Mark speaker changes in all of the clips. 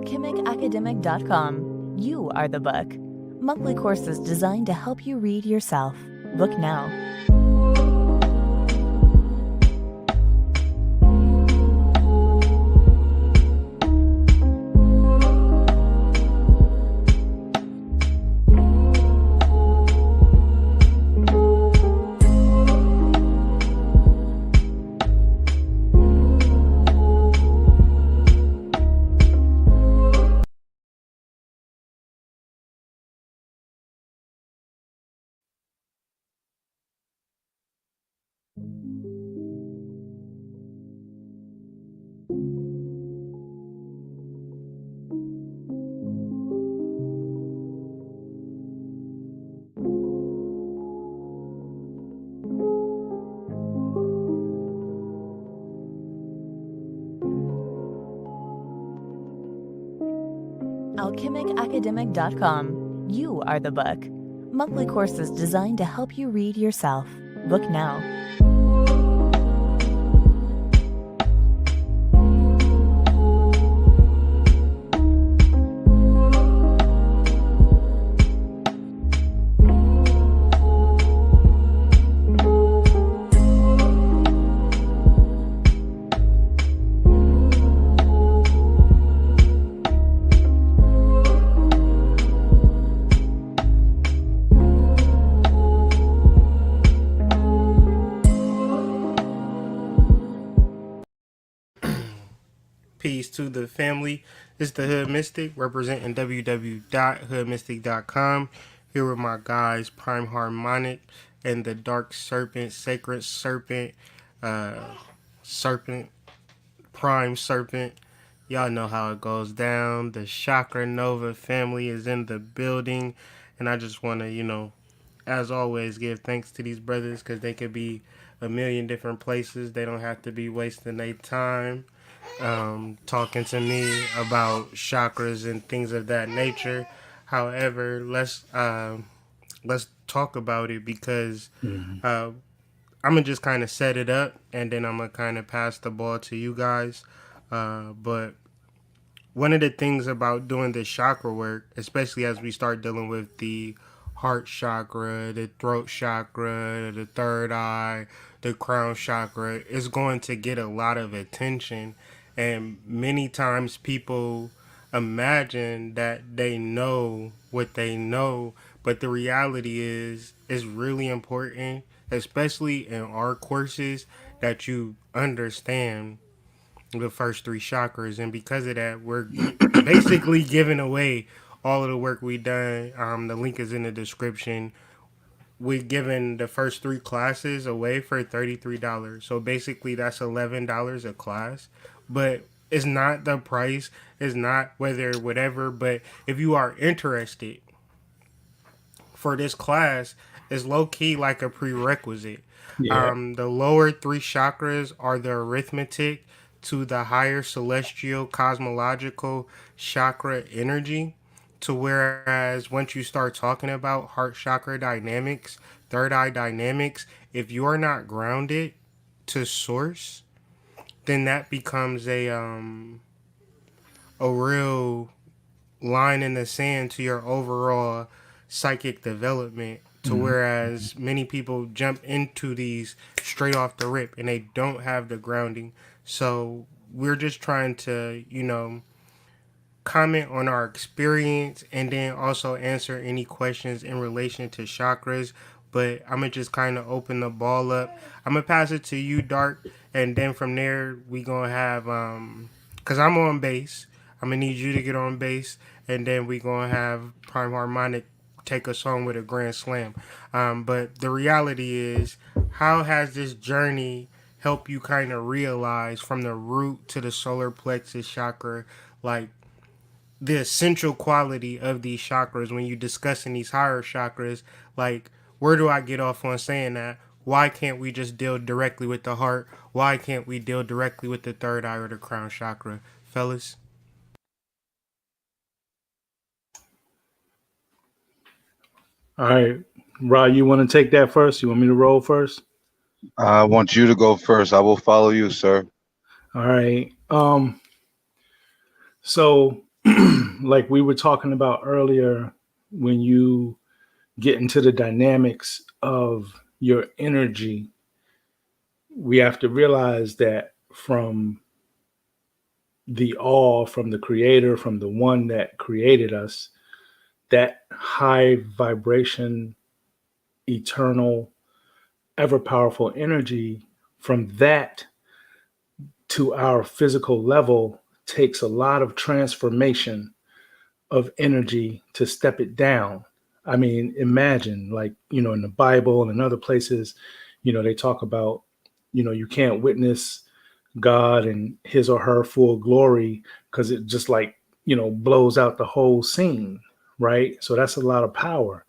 Speaker 1: alchemicacademic.com. You are the book. Monthly courses designed to help you read yourself. Book now. Alchemicacademic.com. You are the book. Monthly courses designed to help you read yourself. Book now.
Speaker 2: Peace to the family. This is the Hood Mystic representing www.hoodmystic.com. Here with my guys, Prime Harmonic and the Dark Serpent, Sacred Serpent, Serpent, Prime Serpent. Y'all know how it goes down. The Chakra Nova family is in the building. And I just want to, as always, give thanks to these brothers because they could be a million different places. They don't have to be wasting their time talking to me about chakras and things of that nature. However, let's talk about it because I'm gonna just kind of set it up and then I'm gonna kind of pass the ball to you guys. But one of the things about doing this chakra work, especially as we start dealing with the heart chakra, the throat chakra, the third eye, the crown chakra, is going to get a lot of attention. And many times people imagine that they know what they know, but the reality is it's really important, especially in our courses, that you understand the first three chakras. And because of that, we're basically giving away all of the work we done. The link is in the description. We've given the first three classes away for $33. So basically that's $11 a class. But it's not the price. It's not whether whatever. But if you are interested for this class, it's low-key like a prerequisite.
Speaker 3: Yeah.
Speaker 2: The lower three chakras are the arithmetic to the higher celestial cosmological chakra energy. To whereas once you start talking about heart chakra dynamics, third eye dynamics, if you are not grounded to source, then that becomes a real line in the sand to your overall psychic development. To whereas many people jump into these straight off the rip and they don't have the grounding. So we're just trying to, comment on our experience and then also answer any questions in relation to chakras. But I'm going to just kind of open the ball up. I'm going to pass it to you, Dark. And then from there, we going to have, because I'm on bass. I'm going to need you to get on bass. And then we going to have Prime Harmonic take us home with a grand slam. But the reality is, how has this journey helped you kind of realize from the root to the solar plexus chakra, like, the essential quality of these chakras when you're discussing these higher chakras? Like, where do I get off on saying that? Why can't we just deal directly with the heart? Why can't we deal directly with the third eye or the crown chakra? Fellas?
Speaker 3: All right. Rod, you want to take that first? You want me to roll first?
Speaker 4: I want you to go first. I will follow you, sir.
Speaker 3: All right. So like we were talking about earlier, when you get into the dynamics of your energy, we have to realize that from the all, from the creator, from the one that created us, that high vibration, eternal, ever powerful energy, from that to our physical level takes a lot of transformation of energy to step it down. I mean, imagine, like, in the Bible and other places, they talk about, you can't witness God and his or her full glory because it just like, blows out the whole scene, right? So that's a lot of power.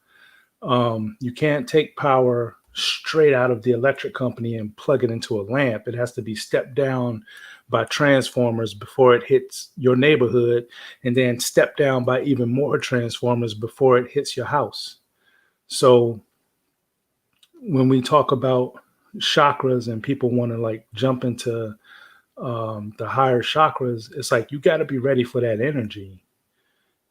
Speaker 3: You can't take power straight out of the electric company and plug it into a lamp. It has to be stepped down by transformers before it hits your neighborhood, and then stepped down by even more transformers before it hits your house. So when we talk about chakras and people want to like jump into the higher chakras, it's like you got to be ready for that energy.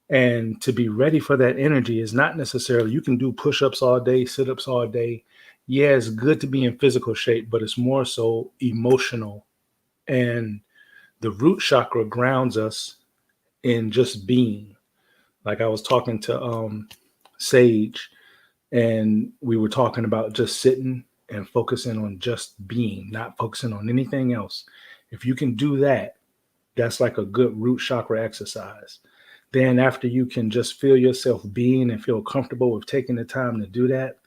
Speaker 3: And to be ready for that energy is not necessarily, you can do push-ups all day, sit-ups all day. Yeah, it's good to be in physical shape, but it's more so emotional. And the root chakra grounds us in just being. Like I was talking to Sage, and we were talking about just sitting and focusing on just being, not focusing on anything else. If you can do that, that's like a good root chakra exercise. Then after you can just feel yourself being and feel comfortable with taking the time to do that,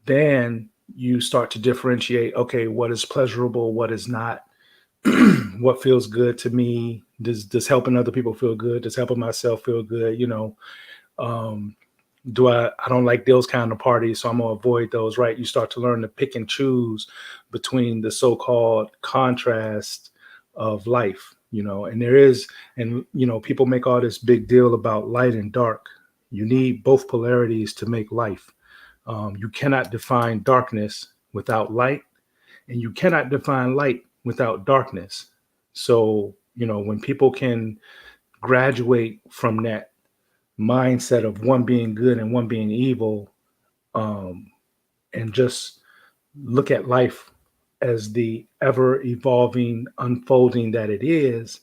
Speaker 3: then you start to differentiate, okay, what is pleasurable, what is not, what feels good to me, does helping other people feel good, does helping myself feel good, do I don't like those kind of parties, so I'm gonna avoid those, right? You start to learn to pick and choose between the so-called contrast of life, and there is, and people make all this big deal about light and dark. You need both polarities to make life. You cannot define darkness without light, and you cannot define light without darkness. So, when people can graduate from that mindset of one being good and one being evil, and just look at life as the ever evolving unfolding that it is,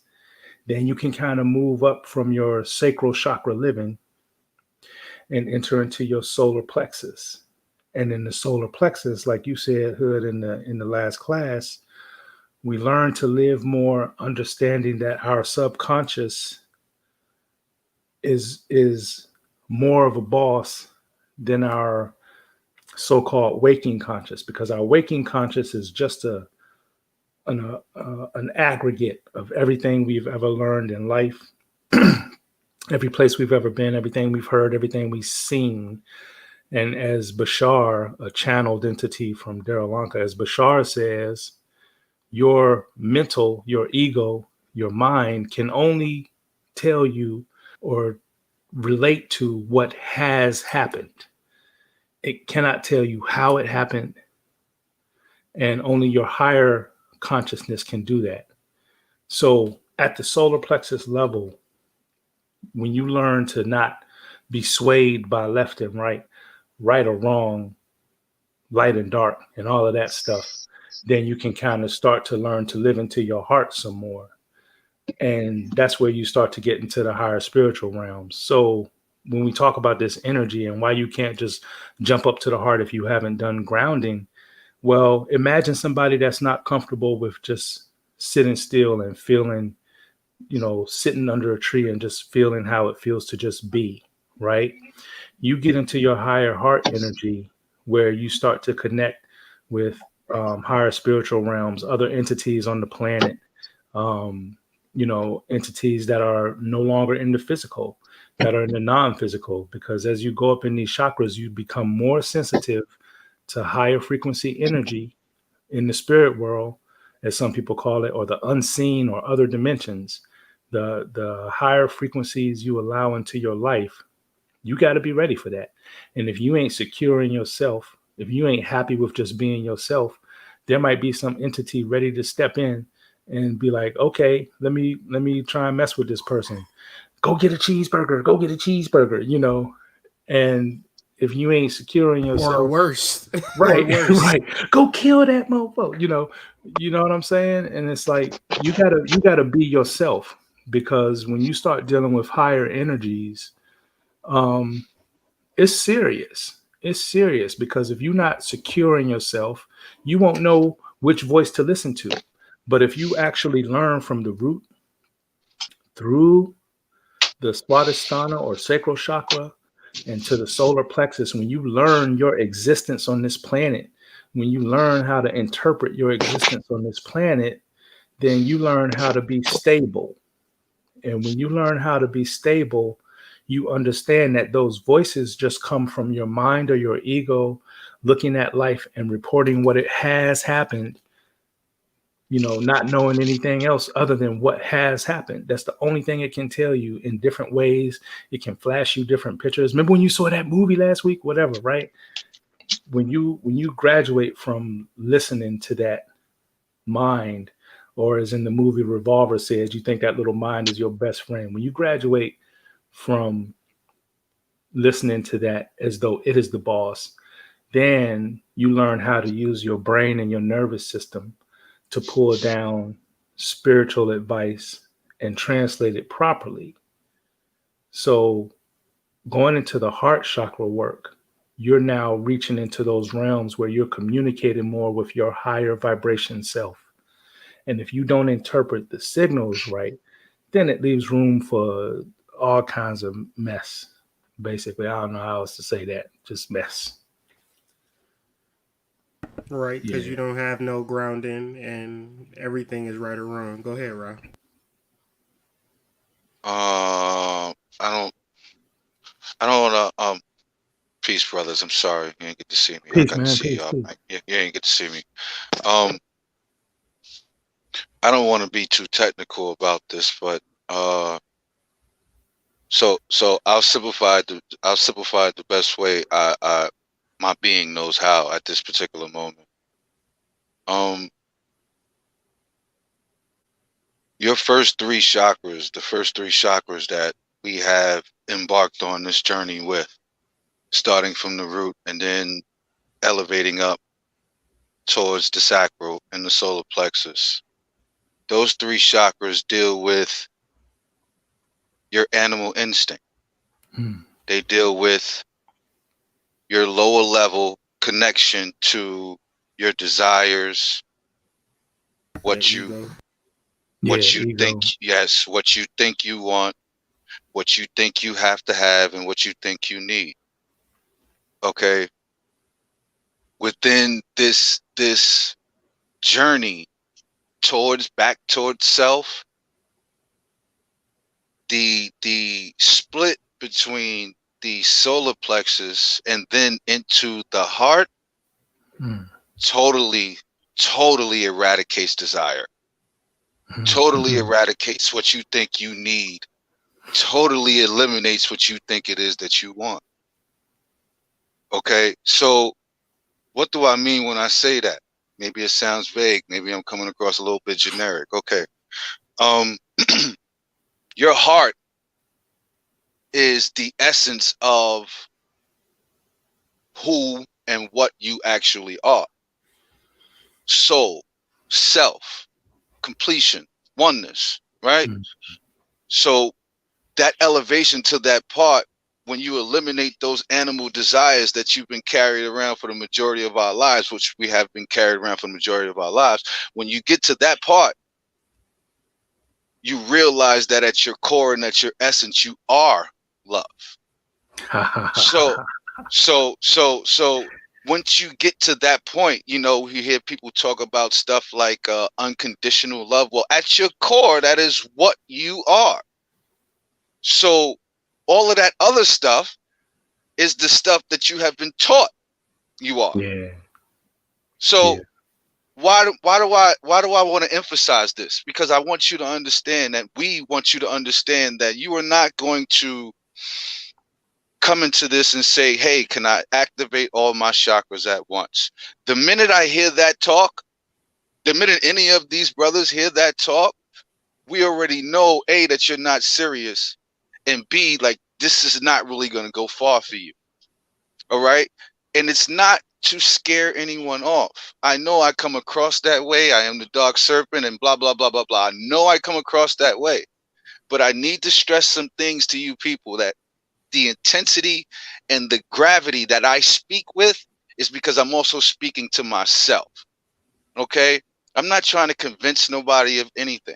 Speaker 3: then you can kind of move up from your sacral chakra living and enter into your solar plexus. And in the solar plexus, like you said, Hood, in the last class, we learn to live more understanding that our subconscious is more of a boss than our so-called waking conscious, because our waking conscious is just an aggregate of everything we've ever learned in life, every place we've ever been, everything we've heard, everything we've seen. And as Bashar, a channeled entity from Daryl Lanka, as Bashar says, your mental, your ego, your mind can only tell you or relate to what has happened. It cannot tell you how it happened, and only your higher consciousness can do that. So at the solar plexus level, when you learn to not be swayed by left and right or wrong, light and dark, and all of that stuff, then you can kind of start to learn to live into your heart some more. And that's where you start to get into the higher spiritual realms. So when we talk about this energy and why you can't just jump up to the heart if you haven't done grounding, well, imagine somebody that's not comfortable with just sitting still and feeling, sitting under a tree and just feeling how it feels to just be, right? You get into your higher heart energy where you start to connect with higher spiritual realms, other entities on the planet, entities that are no longer in the physical, that are in the non-physical, because as you go up in these chakras, you become more sensitive to higher frequency energy in the spirit world, as some people call it, or the unseen or other dimensions. The higher frequencies you allow into your life, you got to be ready for that. And if you ain't secure in yourself, if you ain't happy with just being yourself, there might be some entity ready to step in and be like, okay, let me try and mess with this person. go get a cheeseburger, go get a cheeseburger, you know. And if you ain't securing
Speaker 2: Or
Speaker 3: yourself,
Speaker 2: worse.
Speaker 3: right,
Speaker 2: Or worse.
Speaker 3: right, go kill that mofo, you know what I'm saying? And it's like you gotta be yourself, because when you start dealing with higher energies, um, it's serious. It's serious, because if you're not securing yourself, you won't know which voice to listen to. But if you actually learn from the root through the Swadhisthana or sacral chakra and to the solar plexus, when you learn your existence on this planet, when you learn how to interpret your existence on this planet, then you learn how to be stable. And when you learn how to be stable, you understand that those voices just come from your mind or your ego looking at life and reporting what it has happened, not knowing anything else other than what has happened. That's the only thing it can tell you in different ways. It can flash you different pictures. Remember when you saw that movie last week, whatever, right? When you graduate from listening to that mind, or as in the movie Revolver says, you think that little mind is your best friend. When you graduate from listening to that as though it is the boss, then you learn how to use your brain and your nervous system to pull down spiritual advice and translate it properly. So going into the heart chakra work, you're now reaching into those realms where you're communicating more with your higher vibration self. And if you don't interpret the signals right, then it leaves room for all kinds of mess. Basically, I don't know how else to say that. Just mess.
Speaker 2: Right, because
Speaker 3: Yeah.
Speaker 2: you don't have no grounding and everything is right or wrong. Go ahead, Rob.
Speaker 4: I don't wanna peace, brothers. I'm sorry you didn't get to see me. I
Speaker 3: Peace,
Speaker 4: got to
Speaker 3: man.
Speaker 4: see
Speaker 3: Peace,
Speaker 4: y'all.
Speaker 3: peace.
Speaker 4: You didn't get to see me. Um, I don't want to be too technical about this, but so I'll simplify it the best way I my being knows how at this particular moment. Um, your the first three chakras that we have embarked on this journey with, starting from the root and then elevating up towards the sacral and the solar plexus. Those three chakras deal with your animal instinct.
Speaker 3: Mm.
Speaker 4: They deal with your lower level connection to your desires,
Speaker 2: That
Speaker 4: what you
Speaker 2: ego.
Speaker 3: Yeah,
Speaker 4: think,
Speaker 3: ego.
Speaker 4: yes, what you think you want, what you think you have to have, and what you think you need. Okay. Within this journey back towards self, the split between the solar plexus and then into the heart
Speaker 3: Mm.
Speaker 4: totally eradicates desire, totally
Speaker 3: Mm.
Speaker 4: eradicates what you think you need, totally eliminates what you think it is that you want. Okay, so what do I mean when I say that? Maybe it sounds vague, maybe I'm coming across a little bit generic. Okay, um your heart is the essence of who and what you actually are. Soul, self, completion, oneness, right?
Speaker 3: Mm.
Speaker 4: So that elevation to that part, when you eliminate those animal desires that you've been carried around for the majority of our lives, which we have been carried around for the majority of our lives, when you get to that part, you realize that at your core and at your essence, you are love. So, so once you get to that point, you hear people talk about stuff like unconditional love. Well, at your core, that is what you are. So all of that other stuff is the stuff that you have been taught you are.
Speaker 3: Yeah.
Speaker 4: So
Speaker 3: Yeah.
Speaker 4: why do I want to emphasize this? Because I want you to understand that we want you to understand that you are not going to come into this and say, hey, can I activate all my chakras at once? The minute I hear that talk, the minute any of these brothers hear that talk, we already know, A, that you're not serious, and B, like, this is not really going to go far for you. All right. And it's not to scare anyone off. I know I come across that way. I am the dark serpent and blah, blah, blah, blah, blah. I know I come across that way, but I need to stress some things to you people, that the intensity and the gravity that I speak with is because I'm also speaking to myself. Okay. I'm not trying to convince nobody of anything.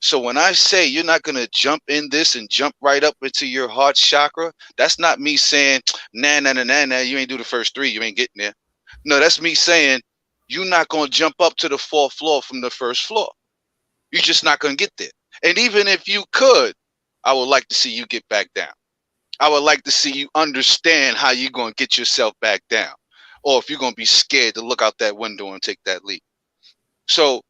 Speaker 4: So when I say you're not going to jump in this and jump right up into your heart chakra, that's not me saying, nah, you ain't do the first 3, you ain't getting there. No, that's me saying you're not going to jump up to the 4th floor from the 1st floor. You're just not going to get there. And even if you could, I would like to see you get back down. I would like to see you understand how you're going to get yourself back down. Or if you're going to be scared to look out that window and take that leap. So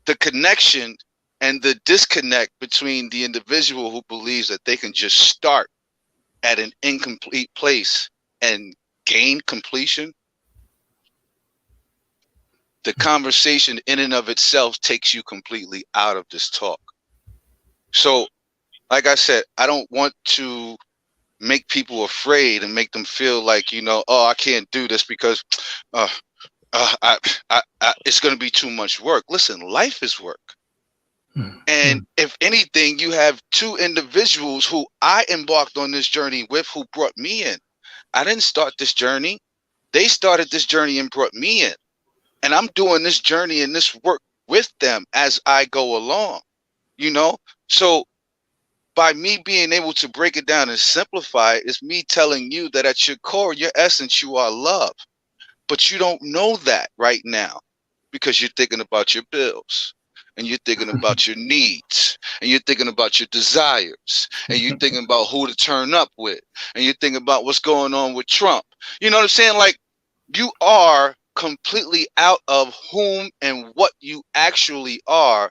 Speaker 4: the connection and the disconnect between the individual who believes that they can just start at an incomplete place and gain completion, the conversation in and of itself takes you completely out of this talk. So, like I said, I don't want to make people afraid and make them feel like, you know, oh, I can't do this because it's going to be too much work. Listen, life is work. And if anything, you have 2 individuals who I embarked on this journey with, who brought me in. I didn't start this journey. They started this journey and brought me in. And I'm doing this journey and this work with them as I go along, you know? So by me being able to break it down and simplify it, it's me telling you that at your core, your essence, you are love. But you don't know that right now because you're thinking about your bills. And you're thinking about your needs, and you're thinking about your desires, and you're thinking about who to turn up with, and you're thinking about what's going on with Trump. You know what I'm saying? Like, you are completely out of whom and what you actually are,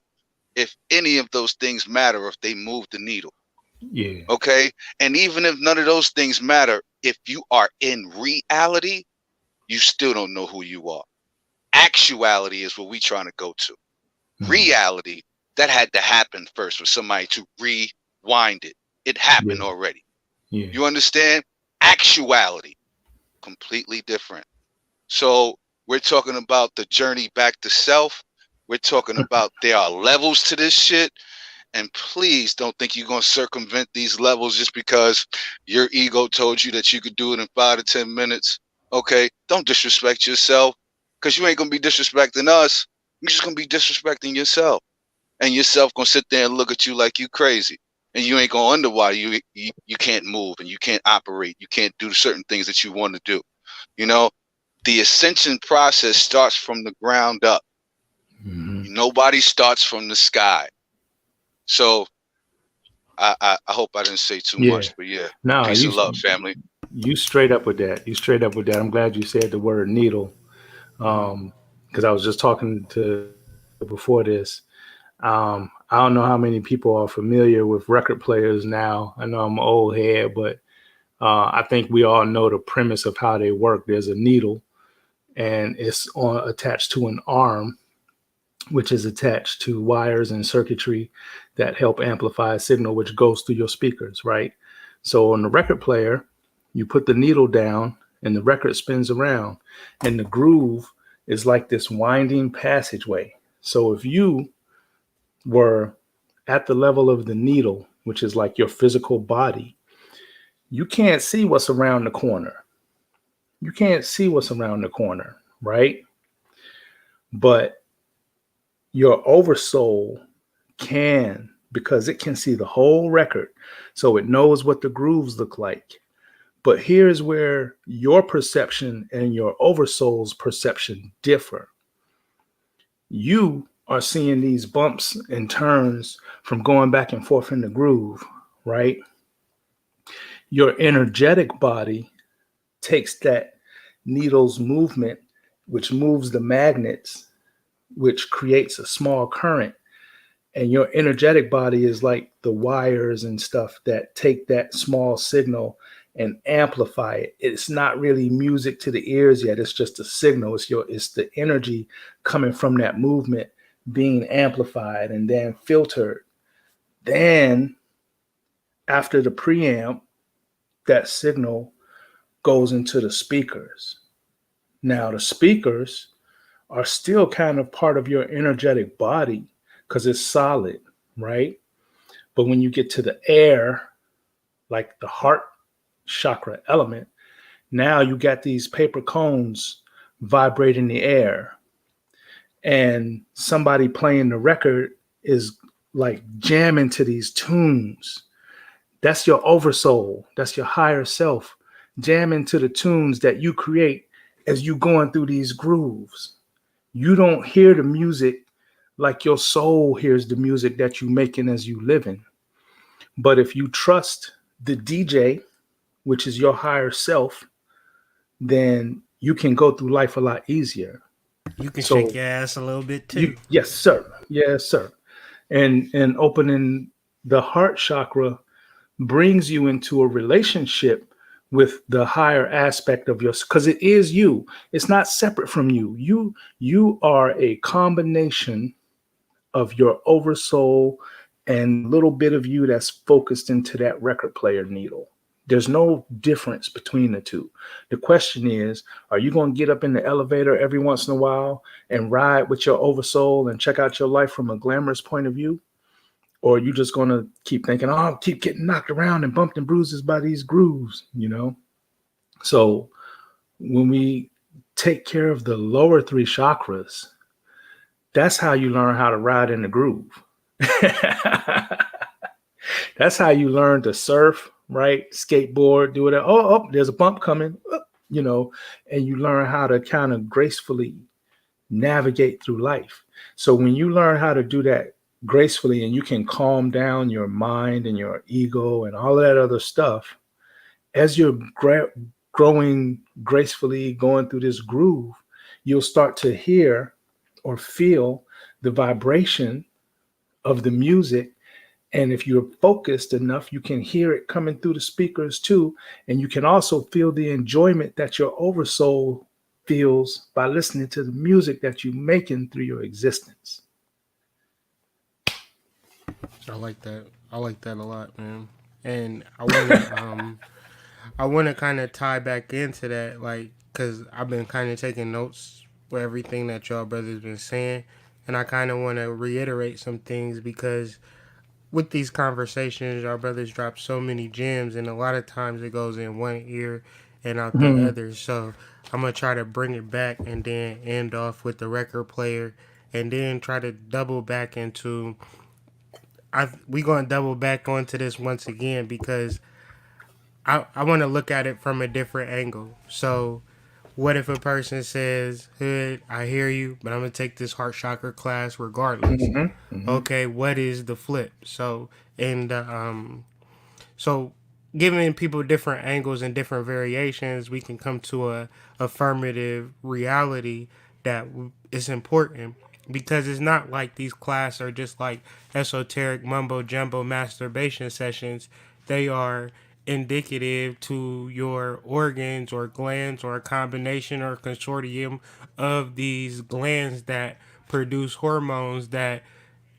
Speaker 4: if any of those things matter, if they move the needle.
Speaker 3: Yeah.
Speaker 4: Okay. And even if none of those things matter, if you are in reality, you still don't know who you are. Actuality is what we're trying to go to. Reality, that had to happen first for somebody to rewind it. It happened already. Yeah. You understand? Actuality, completely different. So we're talking about the journey back to self. We're talking about there are levels to this shit. And please don't think you're going to circumvent these levels just because your ego told you that you could do it in 5 to 10 minutes. Okay? Don't disrespect yourself, because you ain't going to be disrespecting us. You're just going to be disrespecting yourself, and yourself going to sit there and look at you like you crazy, and you ain't going to wonder why you can't move and you can't operate. You can't do certain things that you want to do. You know, the ascension process starts from the ground up. Nobody starts from the sky. So I hope I didn't say too much, but no, peace and love, family.
Speaker 3: You straight up with that. I'm glad you said the word needle. Because I was just talking to before this. I don't know how many people are familiar with record players now. I know I'm an old head, but I think we all know the premise of how they work. There's a needle, and it's attached to an arm, which is attached to wires and circuitry that help amplify a signal, which goes through your speakers, right? So on the record player, you put the needle down and the record spins around, and the groove is like this winding passageway. So if you were at the level of the needle, which is like your physical body, you can't see what's around the corner. You can't see what's around the corner, right? But your oversoul can, because it can see the whole record. So it knows what the grooves look like. But here's where your perception and your oversoul's perception differ. You are seeing these bumps and turns from going back and forth in the groove, right? Your energetic body takes that needle's movement, which moves the magnets, which creates a small current. And your energetic body is like the wires and stuff that take that small signal and amplify it. It's not really music to the ears yet. It's just a signal. It's the energy coming from that movement being amplified and then filtered. Then after the preamp, that signal goes into the speakers. Now, the speakers are still kind of part of your energetic body because it's solid, right? But when you get to the air, like the heart chakra element, now you got these paper cones vibrating the air. And somebody playing the record is like jamming to these tunes. That's your oversoul. That's your higher self jamming to the tunes that you create as you going through these grooves. You don't hear the music like your soul hears the music that you're making as you living. But if you trust the DJ, which is your higher self, then you can go through life a lot easier.
Speaker 2: You can
Speaker 3: So
Speaker 2: shake your ass a little bit too.
Speaker 3: yes, sir. Yes, sir. And opening the heart chakra brings you into a relationship with the higher aspect of your, because it is you. It's not separate from you. You are a combination of your oversoul and a little bit of you that's focused into that record player needle. There's no difference between the two. The question is, are you going to get up in the elevator every once in a while and ride with your oversoul and check out your life from a glamorous point of view? Or are you just going to keep thinking, oh, I'll keep getting knocked around and bumped and bruises by these grooves, you know? So when we take care of the lower three chakras, that's how you learn how to ride in the groove. That's how you learn to surf, right? Skateboard, do it. Oh, there's a bump coming, you know, and you learn how to kind of gracefully navigate through life. So when you learn how to do that gracefully and you can calm down your mind and your ego and all of that other stuff, as you're growing gracefully, going through this groove, you'll start to hear or feel the vibration of the music. And if you're focused enough, you can hear it coming through the speakers too. And you can also feel the enjoyment that your oversoul feels by listening to the music that you're making through your existence.
Speaker 2: I like that. I like that a lot, man. And I want to kind of tie back into that, like, because I've been kind of taking notes for everything that y'all brothers been saying, and I kind of want to reiterate some things because with these conversations, y'all brothers drop so many gems, and a lot of times it goes in one ear and out the other. So I'm gonna try to bring it back and then end off with the record player, and then try to double back into. We gonna double back onto this once again because I want to look at it from a different angle. So, what if a person says, "Hood, I hear you, but I'm gonna take this heart chakra class regardless." Okay, what is the flip? So, and so giving people different angles and different variations, we can come to a affirmative reality that is important because it's not like these classes are just like esoteric mumbo jumbo masturbation sessions. They are indicative to your organs or glands or a combination or consortium of these glands that produce hormones that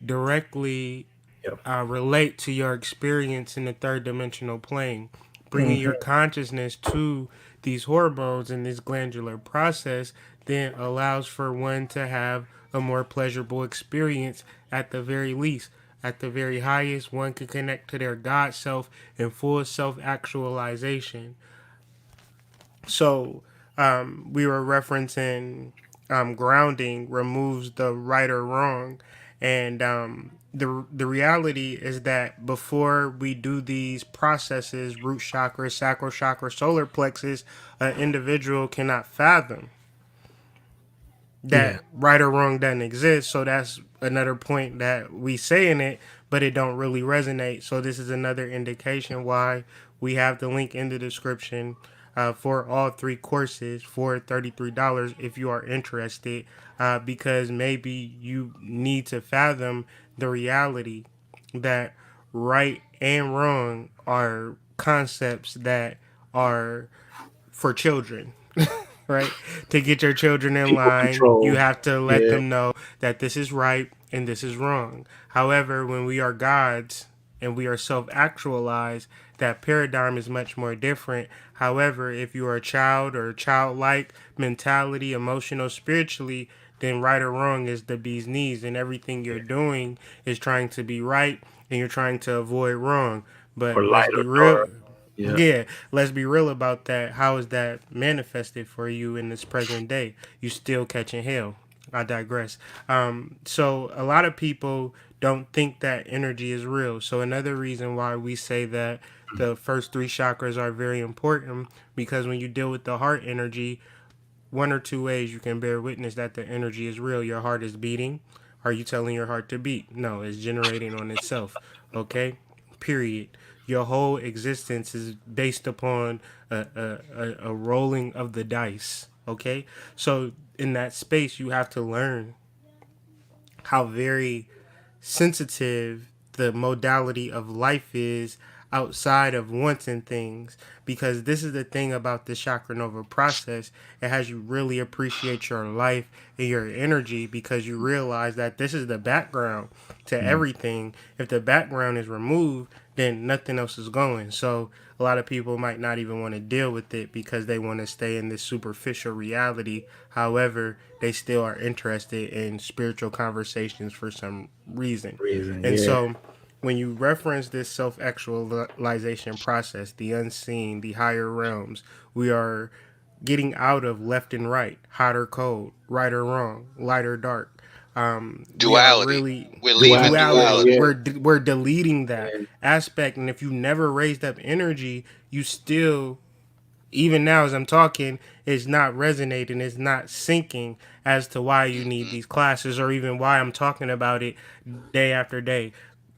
Speaker 2: directly
Speaker 3: Yep.
Speaker 2: relate to your experience in the third dimensional plane, bringing your consciousness to these hormones and this glandular process then allows for one to have a more pleasurable experience at the very least. At the very highest, one can connect to their God self and full self actualization. So, we were referencing grounding removes the right or wrong, and the reality is that before we do these processes, root chakra, sacral chakra, solar plexus, an individual cannot fathom
Speaker 3: Yeah.
Speaker 2: that right or wrong doesn't exist. So that's another point that we say in it, but it don't really resonate. So this is another indication why we have the link in the description for all three courses for $33 if you are interested, because maybe you need to fathom the reality that right and wrong are concepts that are for children. Right? To get your children in
Speaker 3: People
Speaker 2: line, you
Speaker 3: control.
Speaker 2: have to let
Speaker 3: Yeah.
Speaker 2: them know that this is right and this is wrong. However, when we are gods, and we are self-actualized, that paradigm is much more different. However, if you are a child or childlike mentality, emotional, spiritually, then right or wrong is the bee's knees, and everything you're doing is trying to be right and you're trying to avoid wrong.
Speaker 3: Or
Speaker 2: But let's
Speaker 3: light
Speaker 2: be
Speaker 3: or
Speaker 2: real.
Speaker 3: dark. Yeah.
Speaker 2: Yeah, let's be real about that. How is that manifested for you in this present day? You still catching hell. I digress. So a lot of people don't think that energy is real. So another reason why we say that the first three chakras are very important, because when you deal with the heart energy, one or two ways you can bear witness that the energy is real. Your heart is beating. Are you telling your heart to beat? No, it's generating on itself. Okay? Period. Your whole existence is based upon a rolling of the dice. Okay? So, in that space, you have to learn how very sensitive the modality of life is outside of wanting things, because this is the thing about the chakra nova process. It has you really appreciate your life and your energy, because you realize that this is the background to everything. If the background is removed, then nothing else is going. So a lot of people might not even want to deal with it because they want to stay in this superficial reality. However, they still are interested in spiritual conversations for some reason.
Speaker 3: Reason.
Speaker 2: And
Speaker 3: Yeah.
Speaker 2: so when you reference this self actualization process, the unseen, the higher realms, we are getting out of left and right, hot or cold, right or wrong, light or dark. We are
Speaker 4: Duality.
Speaker 2: really
Speaker 4: We're leaving
Speaker 3: Duality. Yeah.
Speaker 2: duality.
Speaker 4: duality.
Speaker 3: Yeah.
Speaker 2: We're deleting that
Speaker 3: And
Speaker 2: aspect, and if you never raised up energy, you still, even now as I'm talking, it's not resonating, it's not syncing as to why you need
Speaker 4: Hmm.
Speaker 2: these classes, or even why I'm talking about it day after day.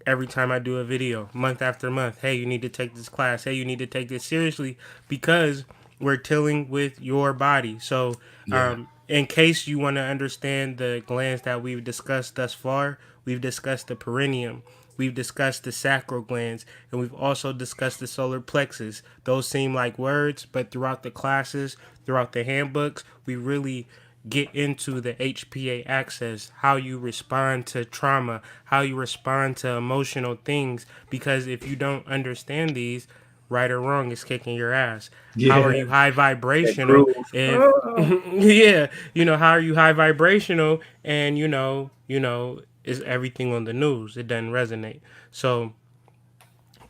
Speaker 2: Every time I do a video, month after month, hey, you need to take this class. Hey, you need to take this seriously, because we're dealing with your body. So,
Speaker 3: yeah.
Speaker 2: in case you want to understand the glands that we've discussed thus far, we've discussed the perineum, we've discussed the sacral glands, and we've also discussed the solar plexus. Those seem like words, but throughout the classes, throughout the handbooks, we really get into the HPA axis, how you respond to trauma, how you respond to emotional things. Because if you don't understand these, right or wrong, is kicking your ass. How are
Speaker 3: Yeah.
Speaker 2: you high
Speaker 3: That
Speaker 2: vibrational
Speaker 3: groove.
Speaker 2: if yeah, how are you high vibrational and is everything on the news? It doesn't resonate. So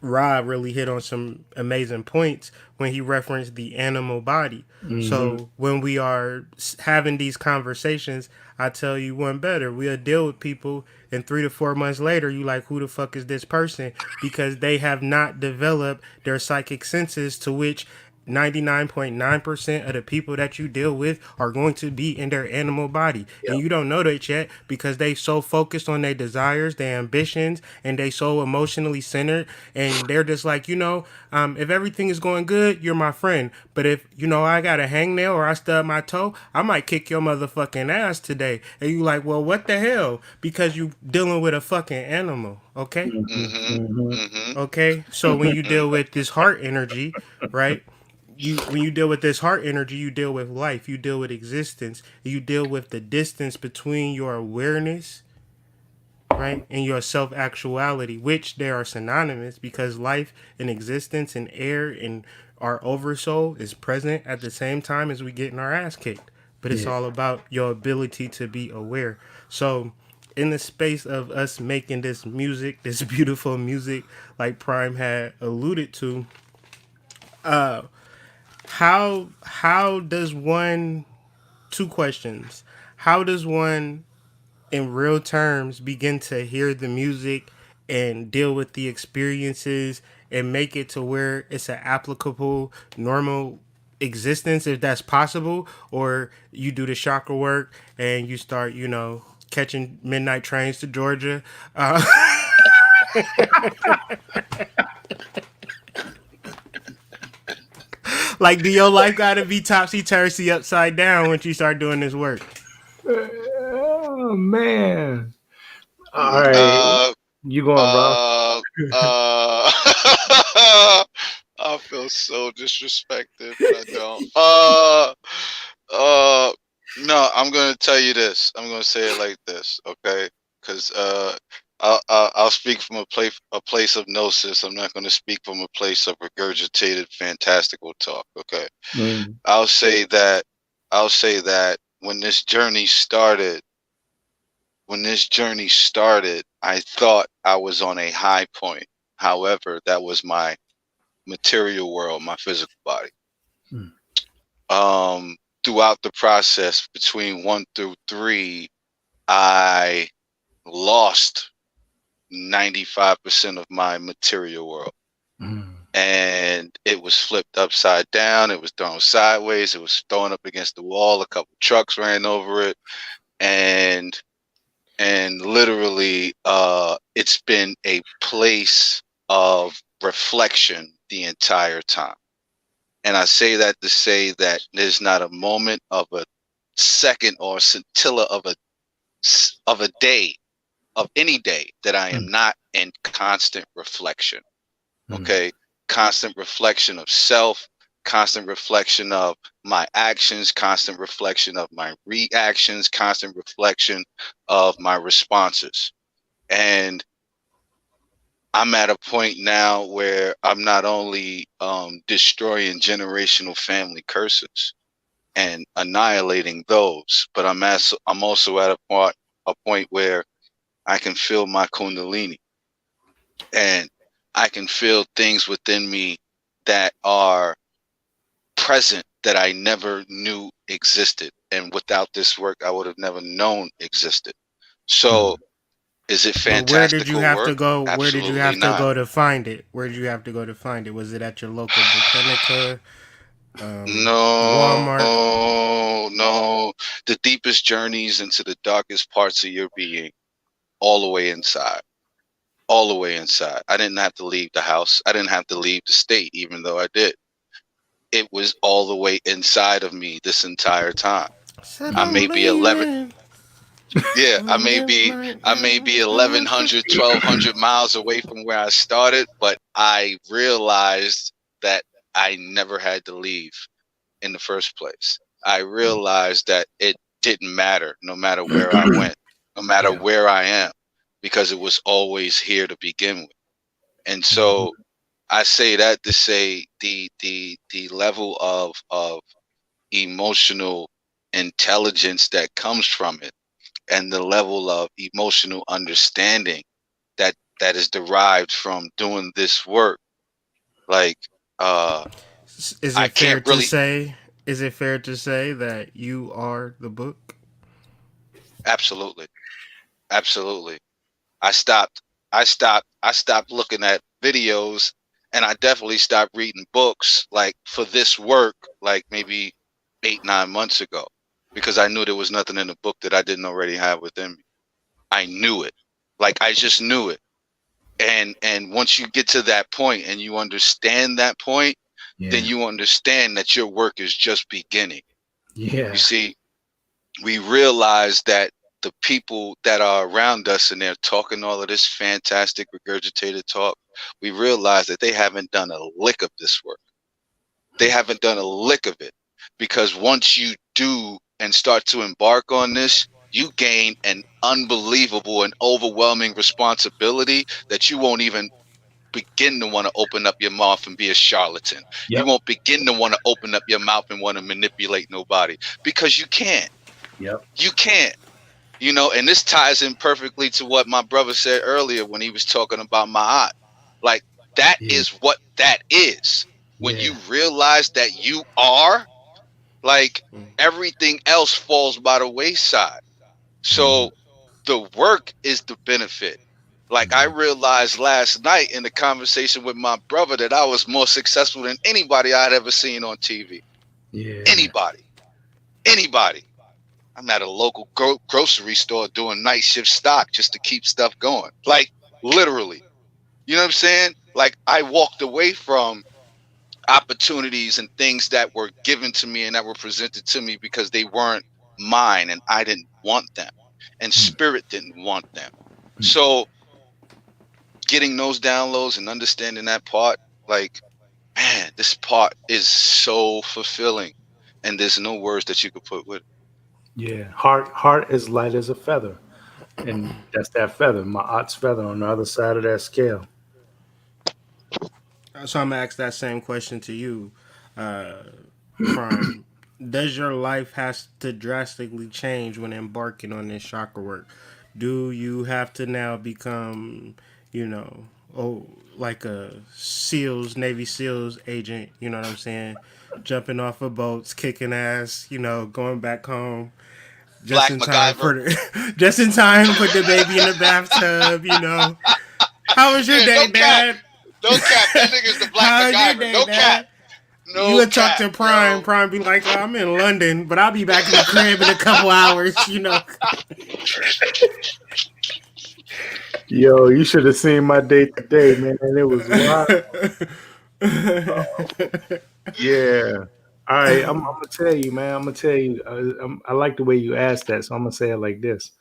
Speaker 2: Rob really hit on some amazing points when he referenced the animal body.
Speaker 3: Mm-hmm.
Speaker 2: So when we are having these conversations, I tell you one better. We'll deal with people, and 3 to 4 months later, you like, who the fuck is this person? Because they have not developed their psychic senses, to which 99.9% of the people that you deal with are going to be in their animal body. And
Speaker 3: Yep.
Speaker 2: you don't know that yet, because they so focused on their desires, their ambitions, and they so emotionally centered. And they're just like, if everything is going good, you're my friend. But if, I got a hangnail or I stub my toe, I might kick your motherfucking ass today. And you like, well, what the hell? Because you dealing with a fucking animal, okay?
Speaker 3: Mm-hmm.
Speaker 4: Hmm.
Speaker 3: Mm-hmm.
Speaker 4: Hmm.
Speaker 2: Okay? So when you deal with this heart energy, right? When you deal with this heart energy, you deal with life, you deal with existence, you deal with the distance between your awareness, right, and your self actuality, which they are synonymous, because life and existence and air and our oversoul is present at the same time as we getting our ass kicked. But it's
Speaker 3: Yeah.
Speaker 2: all about your ability to be aware. So in the space of us making this music, this beautiful music, like Prime had alluded to, how does one, two questions, how does one in real terms begin to hear the music and deal with the experiences and make it to where it's an applicable normal existence, if that's possible? Or you do the chakra work and you start catching midnight trains to Georgia. Like, do your life gotta be topsy turvy upside down once you start doing this work?
Speaker 3: Oh man. All right.
Speaker 4: Uh,
Speaker 3: You going, bro?
Speaker 4: uh, I feel so disrespected, but I don't. No, I'm gonna tell you this. I'm gonna say it like this, okay? Because I'll speak from a place of gnosis. I'm not going to speak from a place of regurgitated fantastical talk. Okay.
Speaker 3: Mm.
Speaker 4: I'll say that when this journey started, I thought I was on a high point. However, that was my material world, my physical body.
Speaker 3: Mm.
Speaker 4: Throughout the process between 1 through 3, I lost 95% of my material world.
Speaker 3: Mm.
Speaker 4: And it was flipped upside down. It was thrown sideways. It was thrown up against the wall. A couple trucks ran over it. And literally, it's been a place of reflection the entire time. And I say that to say that there's not a moment of a second or scintilla of a day, of any day, that I am not in constant reflection. Okay. Constant reflection of self, constant reflection of my actions, constant reflection of my reactions, constant reflection of my responses. And I'm at a point now where I'm not only destroying generational family curses and annihilating those, but I'm also at a point where I can feel my kundalini, and I can feel things within me that are present that I never knew existed. And without this work, I would have never known existed. So is it
Speaker 2: But where did you
Speaker 4: fantastical
Speaker 2: have to
Speaker 4: work?
Speaker 2: go? Where did you
Speaker 4: Absolutely
Speaker 2: have to
Speaker 4: not.
Speaker 2: go to find it? Where did you have to go to find it? Was it at your local botanica,
Speaker 4: No,
Speaker 2: Walmart?
Speaker 4: no. The deepest journeys into the darkest parts of your being, all the way inside. All the way inside. I didn't have to leave the house. I didn't have to leave the state, even though I did. It was all the way inside of me this entire time.
Speaker 2: Said
Speaker 4: I
Speaker 2: I'm
Speaker 4: may be 11.
Speaker 2: leaving.
Speaker 4: Yeah, I
Speaker 2: I'm
Speaker 4: may
Speaker 2: living
Speaker 4: be
Speaker 2: right
Speaker 4: I may
Speaker 2: now.
Speaker 4: be 1100, 1200 miles away from where I started, but I realized that I never had to leave in the first place. I realized that it didn't matter no matter where I went, no matter
Speaker 3: Yeah.
Speaker 4: where I am, because it was always here to begin with. And
Speaker 3: Mhm.
Speaker 4: so I say that to say the level of emotional intelligence that comes from it, and the level of emotional understanding that is derived from doing this work, like
Speaker 2: Is
Speaker 4: I
Speaker 2: it fair
Speaker 4: can't
Speaker 2: to
Speaker 4: really.
Speaker 2: say? Is it fair to say that you are the book?
Speaker 4: Absolutely, absolutely. I stopped looking at videos, and I definitely stopped reading books, like, for this work, like maybe 8, 9 months ago, because I knew there was nothing in the book that I didn't already have within me. I knew it. Like, I just knew it. And once you get to that point and you understand that point, then
Speaker 3: Yeah.
Speaker 4: you understand that your work is just beginning. You
Speaker 3: Yeah.
Speaker 4: see, we realize that the people that are around us, and they're talking all of this fantastic regurgitated talk, we realize that they haven't done a lick of this work. They haven't done a lick of it, because once you do and start to embark on this, you gain an unbelievable and overwhelming responsibility that you won't even begin to want to open up your mouth and be a charlatan. You
Speaker 3: Yep.
Speaker 4: won't begin to want to open up your mouth and want to manipulate nobody, because you can't.
Speaker 3: Yep.
Speaker 4: You can't. And this ties in perfectly to what my brother said earlier when he was talking about Ma'at. Like, that
Speaker 3: Yeah.
Speaker 4: is what that is. When
Speaker 3: Yeah.
Speaker 4: you realize that you are, like, everything else falls by the wayside.
Speaker 3: Mhm.
Speaker 4: So the work is the benefit. Like, I
Speaker 3: Mhm.
Speaker 4: realized last night in the conversation with my brother that I was more successful than anybody I'd ever seen on TV.
Speaker 3: Yeah.
Speaker 4: Anybody. Anybody. I'm at a local grocery store doing night shift stock just to keep stuff going. Like, literally. You know what I'm saying? Like, I walked away from opportunities and things that were given to me and that were presented to me because they weren't mine and I didn't want them. And
Speaker 3: Mm.
Speaker 4: spirit didn't want them.
Speaker 3: Mm.
Speaker 4: So getting those downloads and understanding that part, like, man, this part is so fulfilling. And there's no words that you could put with it.
Speaker 3: Yeah. Heart is light as a feather. And that's that feather, my ox feather on the other side of that scale.
Speaker 2: So I'm gonna ask that same question to you, uh, Prime. Does your life has to drastically change when embarking on this chakra work? Do you have to now become, you know, oh, like a SEALs, Navy SEALs agent? You know what I'm saying? Jumping off of boats, kicking ass, going back home just
Speaker 4: Black
Speaker 2: in time
Speaker 4: MacGyver.
Speaker 2: for the, just in time to put the baby in the bathtub. How was your
Speaker 4: Yeah,
Speaker 2: day,
Speaker 4: no cap.
Speaker 2: Dad?
Speaker 4: No cap. That nigga's the Black
Speaker 2: How was your
Speaker 4: MacGyver.
Speaker 2: day,
Speaker 4: No cap.
Speaker 2: Dad? You
Speaker 4: No
Speaker 2: would talk
Speaker 4: cap,
Speaker 2: to Prime.
Speaker 4: yo.
Speaker 2: Prime be like, oh, I'm in London, but I'll be back in the crib in a couple hours.
Speaker 3: Yo, you should have seen my day today, man. It was wild. Yeah. All right, I'm gonna tell you, man. I'm gonna tell you. I like the way you asked that, so I'm gonna say it like this.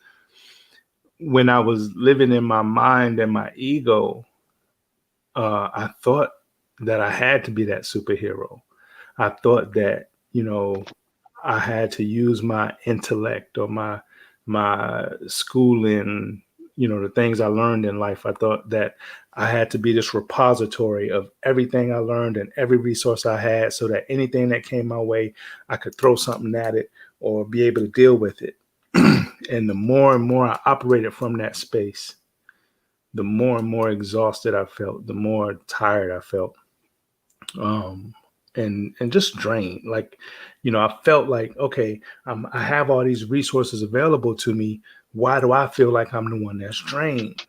Speaker 3: When I was living in my mind and my ego, I thought that I had to be that superhero. I thought that I had to use my intellect or my schooling, the things I learned in life. I thought that I had to be this repository of everything I learned and every resource I had, so that anything that came my way, I could throw something at it or be able to deal with it. And the more and more I operated from that space, the more and more exhausted I felt, the more tired I felt. Um, and just drained. Like, I felt like, okay, I have all these resources available to me. Why do I feel like I'm the one that's drained?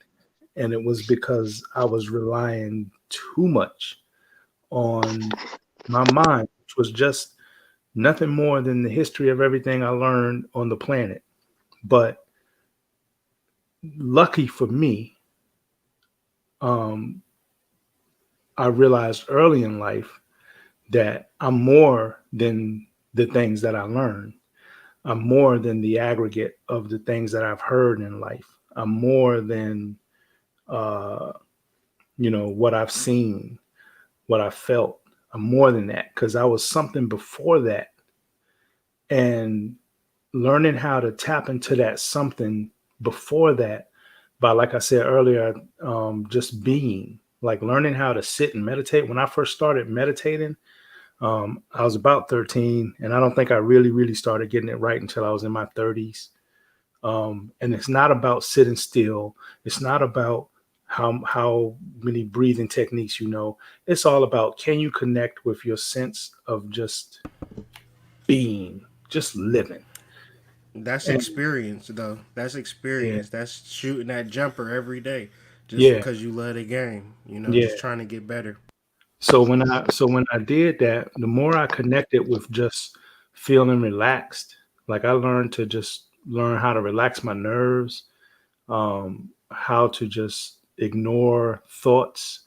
Speaker 3: And it was because I was relying too much on my mind, which was just nothing more than the history of everything I learned on the planet. But lucky for me, um, I realized early in life that I'm more than the things that I learned. I'm more than the aggregate of the things that I've heard in life. I'm more than, uh, what I've seen, what I felt. I'm more than that because I was something before that. And learning how to tap into that something before that by, like I said earlier, just being, like learning how to sit and meditate. When I first started meditating, I was about 13, and I don't think I really started getting it right until I was in my 30s. And it's not about sitting still. It's not about how many breathing techniques you know. It's all about, can you connect with your sense of just being, just living.
Speaker 2: That's
Speaker 3: And
Speaker 2: experience, though. That's
Speaker 3: yeah,
Speaker 2: experience. That's shooting that jumper every day just
Speaker 3: yeah,
Speaker 2: because you love the game, just
Speaker 3: yeah.
Speaker 2: trying to get better.
Speaker 3: So when I did that, the more I connected with just feeling relaxed, like I learned to just learn how to relax my nerves, how to just ignore thoughts.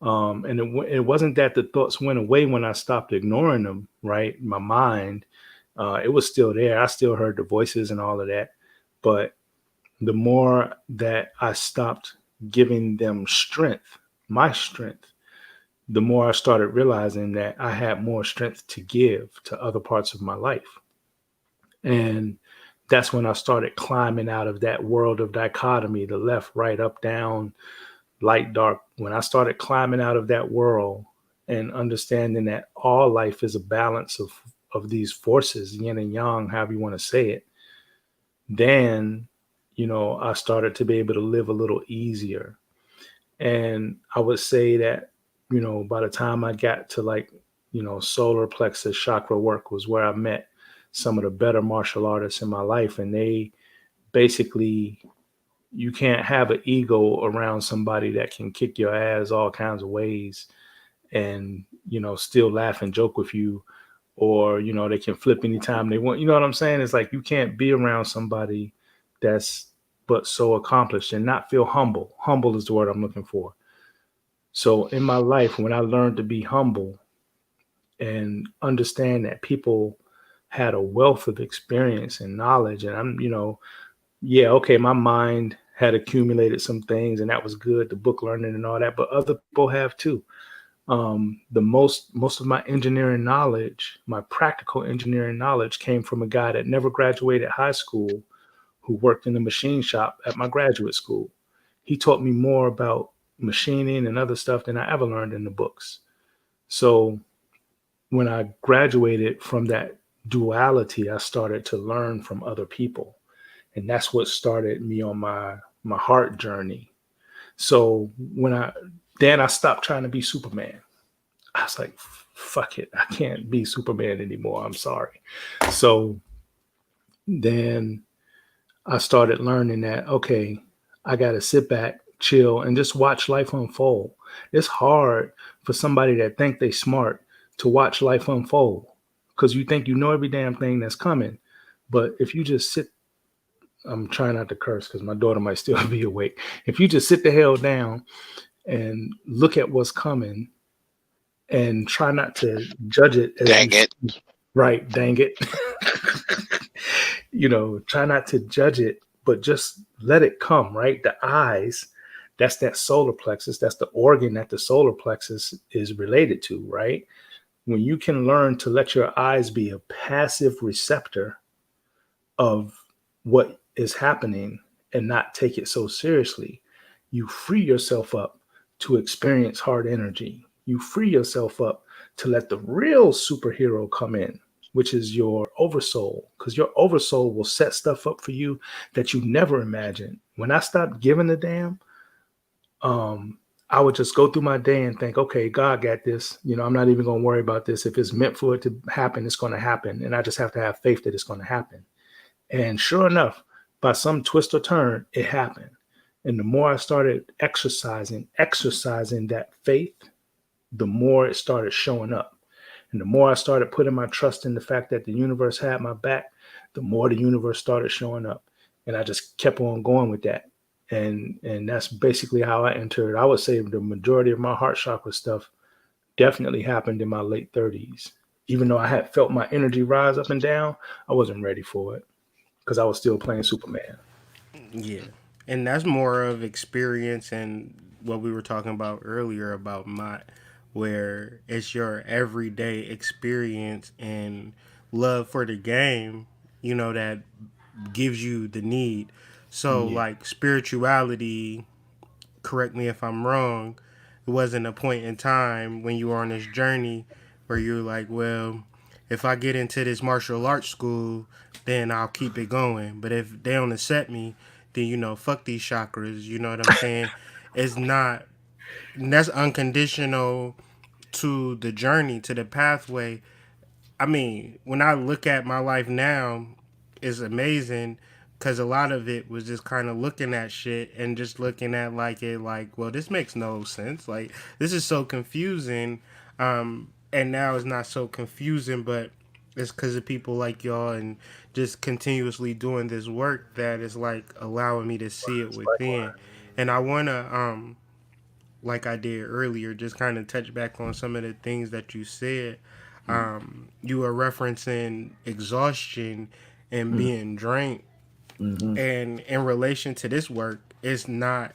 Speaker 3: And it wasn't that the thoughts went away when I stopped ignoring them, right? My mind, it was still there. I still heard the voices and all of that. But the more that I stopped giving them strength, my strength, the more I started realizing that I had more strength to give to other parts of my life. And that's when I started climbing out of that world of dichotomy, the left, right, up, down, light, dark. When I started climbing out of that world and understanding that all life is a balance of these forces, yin and yang, however you want to say it, then, I started to be able to live a little easier. And I would say that, by the time I got to like, solar plexus chakra work was where I met some of the better martial artists in my life. And they basically, you can't have an ego around somebody that can kick your ass all kinds of ways and, still laugh and joke with you, or, they can flip anytime they want. You know what I'm saying? It's like you can't be around somebody that's but so accomplished and not feel humble. Humble is the word I'm looking for. So in my life, when I learned to be humble and understand that people had a wealth of experience and knowledge, and I'm, yeah, okay, my mind had accumulated some things and that was good, the book learning and all that, but other people have too. The most of my engineering knowledge, my practical engineering knowledge, came from a guy that never graduated high school, who worked in the machine shop at my graduate school. He taught me more about machining and other stuff than I ever learned in the books. So when I graduated from that duality, I started to learn from other people. And that's what started me on my heart journey. So then I stopped trying to be Superman. I was like, fuck it, I can't be Superman anymore. I'm sorry. So then I started learning that, okay, I got to sit back, chill, and just watch life unfold. It's hard for somebody that think they smart to watch life unfold because you think you know every damn thing that's coming. But if you just sit, I'm trying not to curse because my daughter might still be awake. If you just sit the hell down and look at what's coming and try not to judge it as
Speaker 4: Dang
Speaker 3: you
Speaker 4: it.
Speaker 3: right, dang it. Try not to judge it, but just let it come, right? The eyes, that's that solar plexus. That's the organ that the solar plexus is related to, right? When you can learn to let your eyes be a passive receptor of what is happening and not take it so seriously, you free yourself up to experience hard energy. You free yourself up to let the real superhero come in, which is your oversoul, because your oversoul will set stuff up for you that you never imagined. When I stopped giving a damn, I would just go through my day and think, okay, God got this. I'm not even going to worry about this. If it's meant for it to happen, it's going to happen. And I just have to have faith that it's going to happen. And sure enough, by some twist or turn, it happened. And the more I started exercising that faith, the more it started showing up. And the more I started putting my trust in the fact that the universe had my back, the more the universe started showing up. And I just kept on going with that. And that's basically how I entered. I would say the majority of my heart chakra stuff definitely happened in my late 30s. Even though I had felt my energy rise up and down, I wasn't ready for it because I was still playing Superman.
Speaker 2: Yeah. And that's more of experience and what we were talking about earlier about Mott, where it's your everyday experience and love for the game, that gives you the need. So,
Speaker 3: Yeah.
Speaker 2: like, spirituality, correct me if I'm wrong, it wasn't a point in time when you were on this journey where you're like, well, if I get into this martial arts school, then I'll keep it going. But if they don't accept me, then, fuck these chakras. You know what I'm saying? It's not, that's unconditional to the journey, to the pathway. I mean, when I look at my life now, it's amazing because a lot of it was just kind of looking at shit and just looking at like, well, this makes no sense. Like, this is so confusing. And now it's not so confusing, but it's because of people like y'all and just continuously doing this work that is like allowing me to see it within. And I want to, like I did earlier, just kind of touch back on some of the things that you said. You were referencing exhaustion and being drained,
Speaker 3: Mm-hmm.
Speaker 2: and in relation to this work, it's not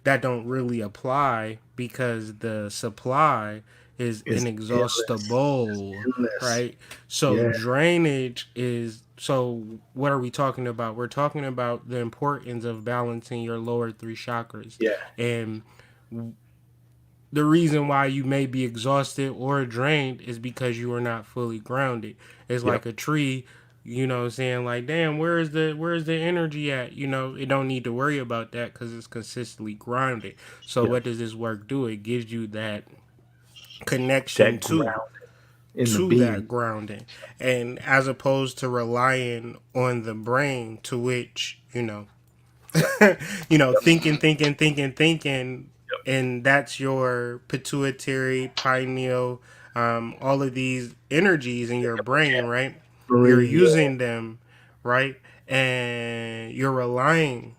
Speaker 2: that don't really apply because the supply is
Speaker 3: It's endless. It's
Speaker 2: inexhaustible,
Speaker 3: endless.
Speaker 2: right? So
Speaker 3: Yeah.
Speaker 2: drainage is so what are we talking about? We're talking about the importance of balancing your lower three chakras.
Speaker 3: Yeah.
Speaker 2: And the reason why you may be exhausted or drained is because you are not fully grounded. It's
Speaker 3: Yep.
Speaker 2: like a tree, saying like, damn, where's the energy at? It don't need to worry about that because it's consistently grounded. So
Speaker 3: Yep.
Speaker 2: what does this work do? It gives you that connection
Speaker 3: That
Speaker 2: to
Speaker 3: ground in the
Speaker 2: to
Speaker 3: being.
Speaker 2: that grounding, and as opposed to relying on the brain, to which thinking,
Speaker 3: Yep.
Speaker 2: and that's your pituitary, pineal, all of these energies in your brain, right? You're
Speaker 3: Marie, yeah.
Speaker 2: using them, right? And you're relying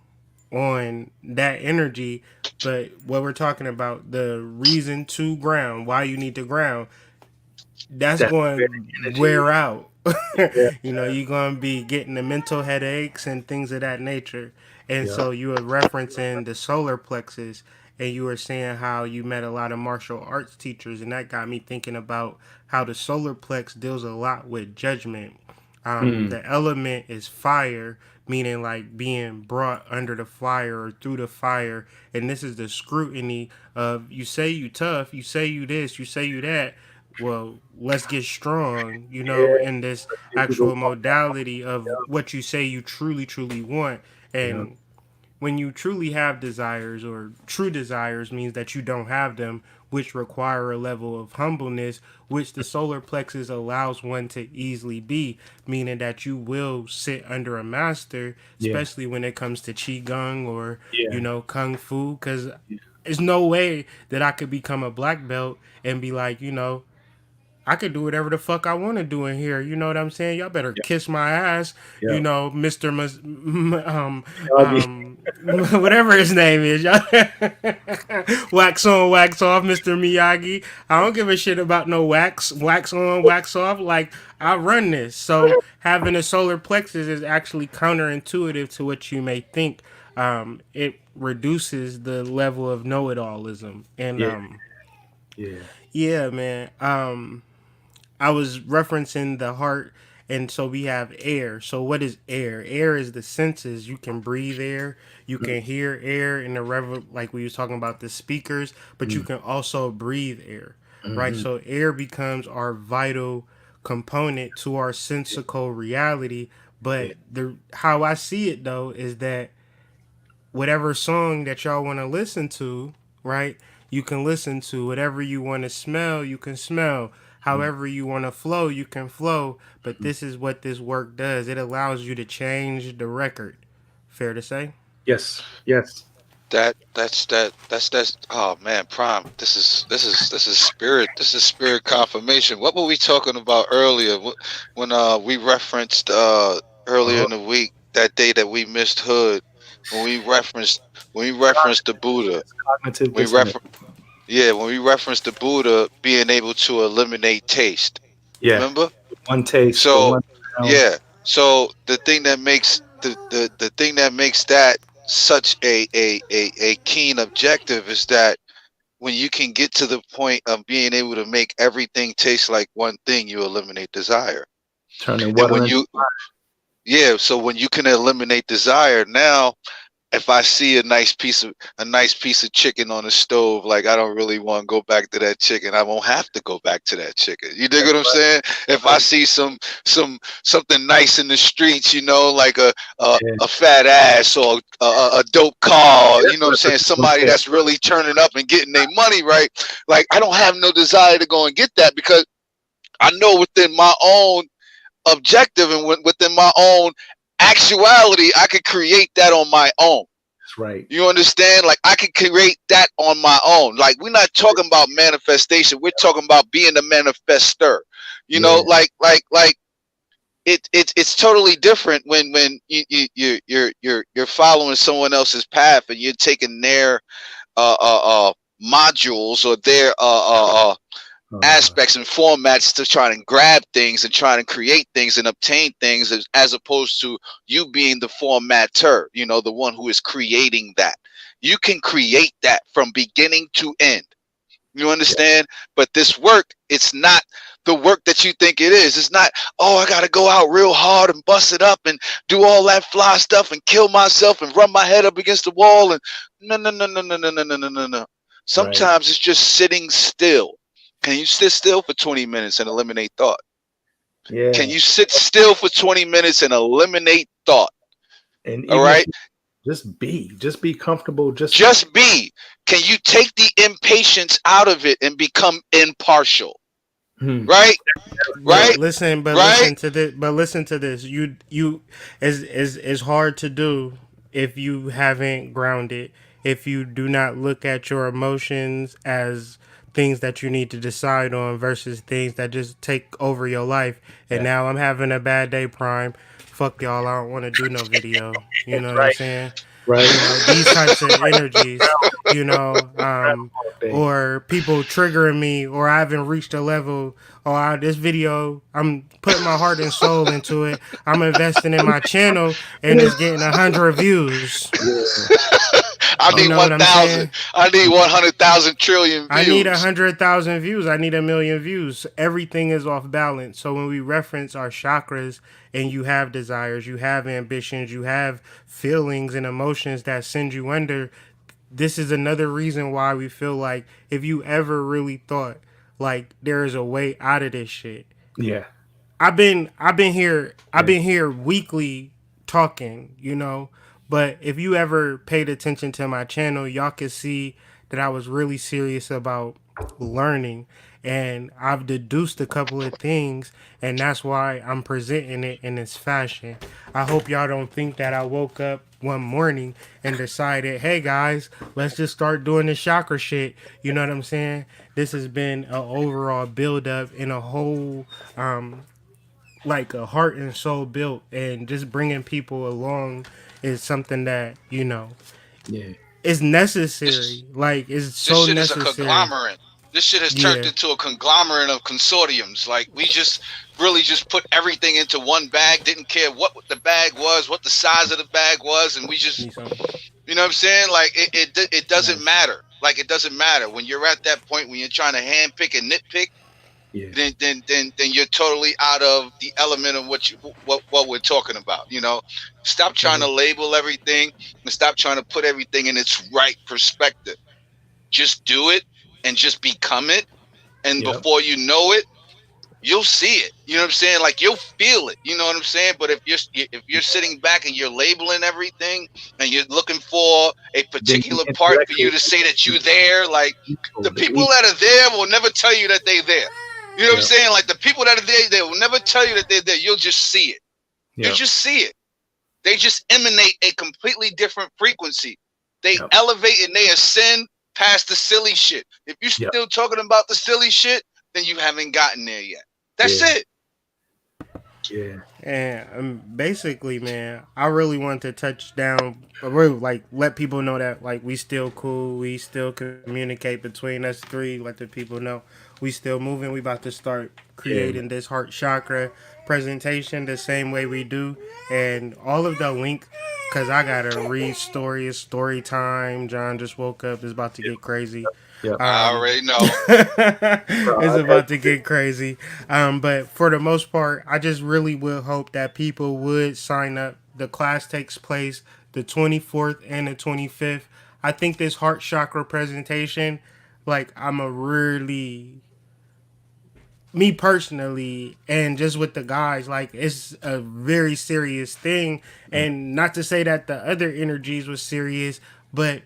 Speaker 2: on that energy. But what we're talking about, the reason to ground, why you need to ground, that's
Speaker 3: That
Speaker 2: going to
Speaker 3: energy.
Speaker 2: wear out.
Speaker 3: Yeah.
Speaker 2: You're going to be getting the mental headaches and things of that nature. And
Speaker 3: Yeah.
Speaker 2: so you were referencing the solar plexus, and you were saying how you met a lot of martial arts teachers, and that got me thinking about how the solar plex deals a lot with judgment. The element is fire, meaning like being brought under the fire or through the fire. And this is the scrutiny of you say you tough, you say you this, you say you that. Well, let's get strong,
Speaker 3: Yeah.
Speaker 2: in this
Speaker 3: If we go
Speaker 2: actual
Speaker 3: walk down.
Speaker 2: modality of what you say you truly, truly want.
Speaker 3: Yeah.
Speaker 2: And when you truly have desires, or true desires means that you don't have them, which require a level of humbleness, which the solar plexus allows one to easily be, meaning that you will sit under a master,
Speaker 3: Yeah.
Speaker 2: especially when it comes to qigong or
Speaker 3: Yeah.
Speaker 2: kung fu, because there's no way that I could become a black belt and be like, I could do whatever the fuck I want to do in here. You know what I'm saying? Y'all better
Speaker 3: Yeah.
Speaker 2: kiss my ass.
Speaker 3: Yeah.
Speaker 2: Mister
Speaker 3: Doggy.
Speaker 2: whatever his name is. Y'all wax on, wax off, Mister Miyagi. I don't give a shit about no wax on, wax off. Like, I run this. So having a solar plexus is actually counterintuitive to what you may think. It reduces the level of know-it-allism, and
Speaker 3: Yeah. Yeah.
Speaker 2: yeah, man. I was referencing the heart, and so we have air. So what is air? Air is the senses. You can breathe air, you can hear air in the like we was talking about the speakers, but you can also breathe air, right? So air becomes our vital component to our sensical reality.
Speaker 3: Yeah.
Speaker 2: But the how I see it though is that whatever song that y'all want to listen to, right? You can listen to whatever you want to smell, you can smell. However you want to flow, you can flow. But this is what this work does. It allows you to change the record. Fair to say?
Speaker 3: Yes. Yes.
Speaker 4: That's oh man, Prime. This is spirit. This is spirit confirmation. What were we talking about earlier when we referenced earlier in the week, that day that we missed Hood, when we referenced the Buddha.
Speaker 3: Cognitive
Speaker 4: We
Speaker 3: dissonance.
Speaker 4: when we referenced the Buddha being able to eliminate taste.
Speaker 3: Yeah.
Speaker 4: Remember?
Speaker 3: One taste.
Speaker 4: So
Speaker 3: one sound.
Speaker 4: yeah. So the thing that makes the thing that makes that such a keen objective is that when you can get to the point of being able to make everything taste like one thing, you eliminate desire.
Speaker 3: Turning
Speaker 4: And
Speaker 3: water
Speaker 4: when
Speaker 3: into
Speaker 4: you so when you can eliminate desire, now if I see a nice piece of chicken on the stove, like I don't really want to go back to that chicken, I won't have to go back to that chicken. You dig what I'm saying? If I see something nice in the streets, like a fat ass or a dope car, you know what I'm saying? Somebody that's really turning up and getting their money right. Like I don't have no desire to go and get that, because I know within my own objective and within my own actuality, I could create that on my own.
Speaker 3: That's right.
Speaker 4: You understand? Like I can create that on my own. Like we're not talking about manifestation. We're talking about being a manifester. Like it's totally different when you're following someone else's path and you're taking their modules or their aspects and formats to try and grab things and try and create things and obtain things, as opposed to you being the formatter, the one who is creating that. You can create that from beginning to end. You understand? But this work, it's not the work that you think it is. It's not, oh, I got to go out real hard and bust it up and do all that fly stuff and kill myself and run my head up against the wall. And no. Sometimes it's just sitting still. Can you sit still for 20 minutes and eliminate thought?
Speaker 3: Yeah.
Speaker 4: Can you sit still for 20 minutes and eliminate thought?
Speaker 3: And
Speaker 4: all right.
Speaker 3: Just be comfortable.
Speaker 4: Just be. Can you take the impatience out of it and become impartial? Right? Right?
Speaker 2: Listen to this. You is hard to do if you haven't grounded, if you do not look at your emotions as things that you need to decide on versus things that just take over your life. And now I'm having a bad day, Prime. Fuck y'all, I don't want to do no video. You know what I'm saying?
Speaker 3: Right.
Speaker 2: These types of energies, or people triggering me, or I haven't reached a level, or this video, I'm putting my heart and soul into it. I'm investing in my channel, and it's getting 100 views.
Speaker 4: I
Speaker 2: You
Speaker 4: need
Speaker 2: know what I'm
Speaker 4: 1,000.
Speaker 2: saying?
Speaker 4: I need 100,000 trillion
Speaker 2: I need
Speaker 4: views.
Speaker 2: 100,000 views. I need 1,000,000 views. Everything is off balance. So when we reference our chakras and you have desires, you have ambitions, you have feelings and emotions that send you under, this is another reason why we feel like if you ever really thought like there is a way out of this shit.
Speaker 3: Yeah.
Speaker 2: I've been here weekly talking, but if you ever paid attention to my channel, y'all could see that I was really serious about learning, and I've deduced a couple of things, and that's why I'm presenting it in this fashion. I hope y'all don't think that I woke up one morning and decided, hey guys, let's just start doing this chakra shit. You know what I'm saying? This has been an overall build up in a whole like a heart and soul built, and just bringing people along is something that
Speaker 3: Yeah.
Speaker 2: is
Speaker 4: This
Speaker 2: necessary. Like, it's
Speaker 4: this
Speaker 2: so
Speaker 4: shit is a
Speaker 2: necessary.
Speaker 4: conglomerate. This shit has turned
Speaker 2: Yeah,
Speaker 4: into a conglomerate of consortiums. Like we just really just put everything into one bag. Didn't care what the bag was, what the size of the bag was, and we just,
Speaker 2: need some.
Speaker 4: you know what I'm saying? Like it doesn't
Speaker 2: Nice.
Speaker 4: matter. Like it doesn't matter when you're at that point when you're trying to handpick and nitpick.
Speaker 3: Yeah.
Speaker 4: Then you're totally out of the element of what we're talking about. Stop trying to
Speaker 2: Mhm.
Speaker 4: label everything and stop trying to put everything in its right perspective. Just do it and just become it, and
Speaker 3: Yep.
Speaker 4: before you know it, you'll see it. You know what I'm saying? Like you'll feel it. You know what I'm saying? But if you're sitting back and you're labeling everything and you're looking for a
Speaker 3: Then the
Speaker 4: particular part for you
Speaker 3: intellectual,
Speaker 4: to say that you're there, like the
Speaker 3: the
Speaker 4: people
Speaker 3: ego.
Speaker 4: that are there will never tell you that they're there. You know what I'm
Speaker 3: Yep.
Speaker 4: saying? Like the people that are there, they will never tell you that they're there. You'll just see it. You
Speaker 3: Yep.
Speaker 4: just see it. They just emanate a completely different frequency. They
Speaker 3: Yep.
Speaker 4: elevate and they ascend past the silly shit. If you're
Speaker 3: Yep.
Speaker 4: still talking about the silly shit, then you haven't gotten there yet. That's
Speaker 3: Yeah.
Speaker 4: it.
Speaker 3: Yeah.
Speaker 2: And basically, man, I really want to touch down, really like let people know that like we still cool, we still communicate between us three. Let the people know we still moving. We about to start
Speaker 3: Yeah, man.
Speaker 2: creating this heart chakra presentation the same way we do, and all of the link. Cause I gotta read story time. John just woke up. It's about to get crazy.
Speaker 3: Yep.
Speaker 4: I
Speaker 2: Um,
Speaker 4: already know.
Speaker 2: it's about to get crazy. But for the most part, I just really would hope that people would sign up. The class takes place the 24th and the 25th. I think this heart chakra presentation, like, I'm a really, me personally, and just with the guys, like, it's a very serious thing. And not to say that the other energies was serious, but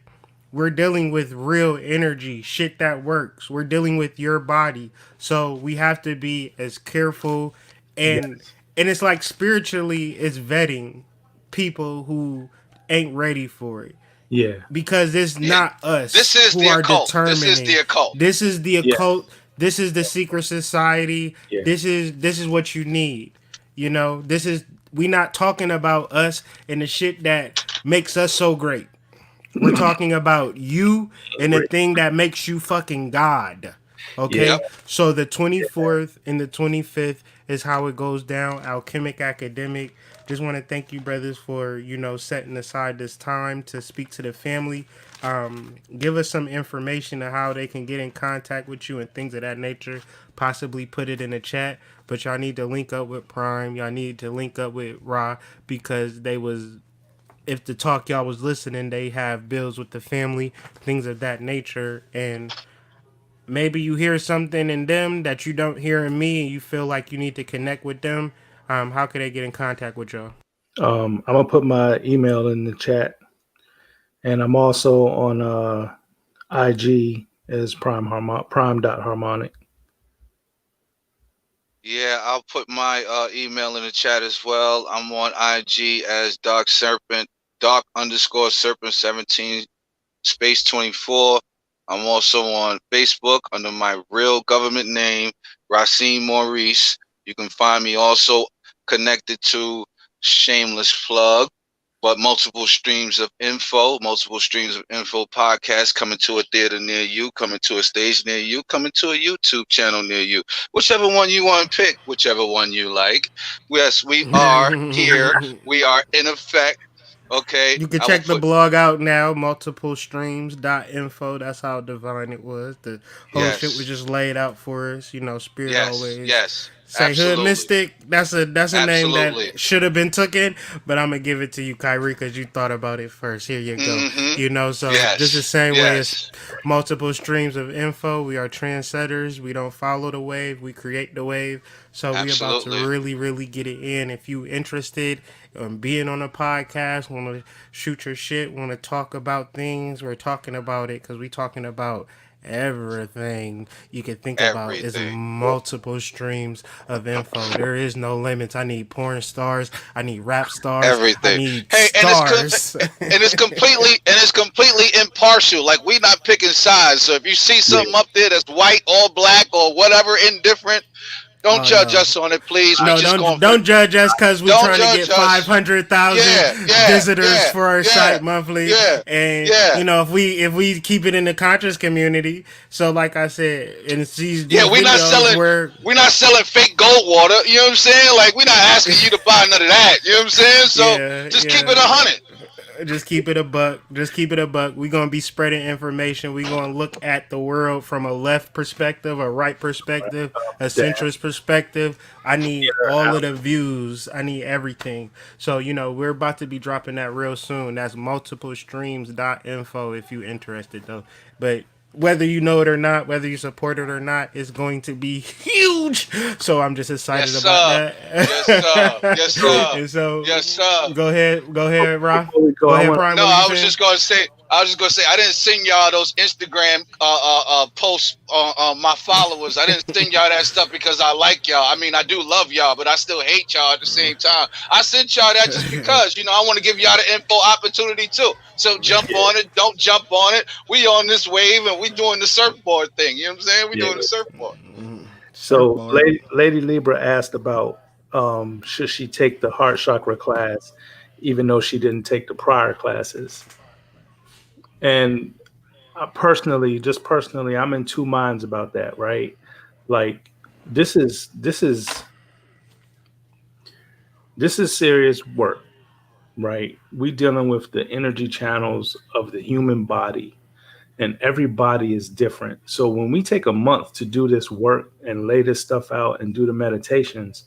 Speaker 2: we're dealing with real energy, shit that works. We're dealing with your body. So we have to be as careful, and
Speaker 3: Yes.
Speaker 2: and it's like spiritually it's vetting people who ain't ready for it,
Speaker 3: Yeah.
Speaker 2: because it's
Speaker 4: Yeah.
Speaker 2: not
Speaker 4: This
Speaker 2: us
Speaker 4: is
Speaker 2: who
Speaker 4: the
Speaker 2: are
Speaker 4: occult. This is the
Speaker 2: determining.
Speaker 4: occult.
Speaker 2: This is the
Speaker 3: Yes.
Speaker 2: occult. This is the secret society.
Speaker 3: Yeah.
Speaker 2: This is what you need. This is, we not talking about us and the shit that makes us so great. We're talking about you and the
Speaker 3: Great.
Speaker 2: thing that makes you fucking God.
Speaker 3: Yeah.
Speaker 4: Yep.
Speaker 2: Okay? So the 24th and the 25th is how it goes down. Alchemic Academic. Just want to thank you, brothers, for, setting aside this time to speak to the family. Give us some information on how they can get in contact with you and things of that nature. Possibly put it in the chat. But y'all need to link up with Prime. Y'all need to link up with Ra, because they was, if the talk y'all was listening, they have bills with the family, things of that nature, and maybe you hear something in them that you don't hear in me, and you feel like you need to connect with them. How can they get in contact with y'all?
Speaker 3: I'm gonna put my email in the chat, and I'm also on IG as prime.harmonic.
Speaker 4: Yeah, I'll put my email in the chat as well. I'm on IG as Dark Serpent, Dark_Serpent 17 space 24. I'm also on Facebook under my real government name, Racine Maurice. You can find me also connected to Shameless Plug, but multiple streams of info podcasts coming to a theater near you, coming to a stage near you, coming to a YouTube channel near you. Whichever one you want to pick, whichever one you like. Yes, we are here. We are in effect. Okay,
Speaker 2: You can
Speaker 4: I will
Speaker 2: check the
Speaker 4: put
Speaker 2: blog out now, multiplestreams.info. That's how divine it was. The whole shit was
Speaker 4: yes,
Speaker 2: just laid out for us. You know, Spirit
Speaker 4: yes,
Speaker 2: always
Speaker 4: yes,
Speaker 2: say Hood
Speaker 4: absolutely,
Speaker 2: Mystic. That's a name
Speaker 4: absolutely.
Speaker 2: that should have been taken, but I'm gonna give it to you, Kyrie, because you thought about it first. Here you go.
Speaker 4: Mm-hmm.
Speaker 2: You know, so just the
Speaker 4: Yes,
Speaker 2: same way as
Speaker 4: yes,
Speaker 2: multiple streams of info, we are trendsetters. We don't follow the wave, we create the wave. So we about to
Speaker 4: absolutely.
Speaker 2: really, really get it in. If you interested being on a podcast, want to shoot your shit, want to talk about things, we're talking about it because we talking about everything you can think about is
Speaker 4: Everything,
Speaker 2: multiple streams of info. There is no limits. I need porn stars. I need rap stars. I
Speaker 4: everything.
Speaker 2: need
Speaker 4: Hey,
Speaker 2: stars.
Speaker 4: and it's completely impartial. Like we not picking sides. So if you see
Speaker 3: Yeah.
Speaker 4: something up there that's white, all black, or whatever, indifferent, don't
Speaker 2: Oh
Speaker 4: judge
Speaker 2: no.
Speaker 4: us on it, please. We
Speaker 2: No,
Speaker 4: just going for
Speaker 2: don't judge us because we
Speaker 4: don't
Speaker 2: trying to get
Speaker 4: judge us.
Speaker 2: 500,000
Speaker 4: Yeah, yeah,
Speaker 2: visitors
Speaker 4: yeah,
Speaker 2: for our
Speaker 4: yeah,
Speaker 2: site monthly,
Speaker 4: yeah,
Speaker 2: and
Speaker 4: yeah.
Speaker 2: you know if we keep it in the conscious community. So like I said, in these
Speaker 4: Yeah,
Speaker 2: videos where
Speaker 4: we're not selling fake gold water. You know what I'm saying? Like we're not asking you to buy none of that. You know what I'm saying? So
Speaker 2: yeah,
Speaker 4: just keep it
Speaker 2: yeah.
Speaker 4: 100.
Speaker 2: Just keep it a buck. Just keep it a buck. We're gonna be spreading information. We're gonna look at the world from a left perspective, a right perspective, a
Speaker 3: That
Speaker 2: centrist perspective. I need all of the views. I need everything. So, you know, we're about to be dropping that real soon. That's multiplestreams.info if you're interested though. But whether you know it or not, whether you support it or not, it's going to be huge. So I'm just
Speaker 4: Yes,
Speaker 2: excited about
Speaker 4: sir.
Speaker 2: that.
Speaker 4: Yes, sir. Yes,
Speaker 3: so
Speaker 4: sir.
Speaker 2: And so
Speaker 4: Yes, sir.
Speaker 2: go ahead, Ra.
Speaker 3: before we go,
Speaker 2: Go
Speaker 3: I
Speaker 2: ahead,
Speaker 3: want
Speaker 2: Prime.
Speaker 4: No,
Speaker 2: What was you
Speaker 4: I was
Speaker 2: saying?
Speaker 4: just gonna say. I was just gonna say I didn't send y'all those Instagram posts on my followers. I didn't send y'all that stuff because I like y'all. I mean, I do love y'all, but I still hate y'all at the same time. I sent y'all that just because I want to give y'all the info opportunity too. So jump
Speaker 3: yeah,
Speaker 4: on it. Don't jump on it. We on this wave and we doing the surfboard thing. You know what I'm saying? We
Speaker 3: yeah.
Speaker 4: doing the surfboard.
Speaker 3: So
Speaker 2: Surfboard.
Speaker 3: Lady Libra asked about should she take the heart chakra class, even though she didn't take the prior classes. And just personally, I'm in two minds about that. Right, like this is serious work. Right, we dealing with the energy channels of the human body, and every body is different. So when we take a month to do this work and lay this stuff out and do the meditations,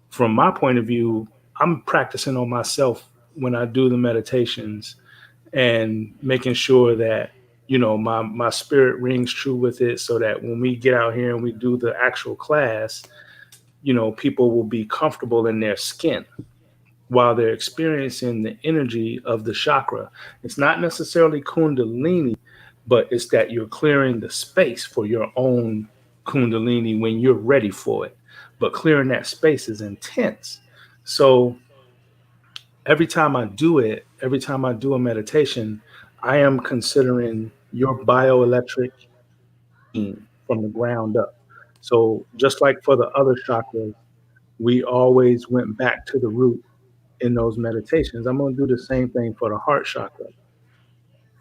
Speaker 3: from my point of view, I'm practicing on myself when I do the meditations and making sure that my spirit rings true with it, so that when we get out here and we do the actual class, people will be comfortable in their skin while they're experiencing the energy of the chakra. It's not necessarily kundalini, but it's that you're clearing the space for your own kundalini when you're ready for it. But clearing that space is intense. So every time I do a meditation, I am considering your bioelectric being from the ground up. So just like for the other chakras, we always went back to the root in those meditations. I'm going to do the same thing for the heart chakra.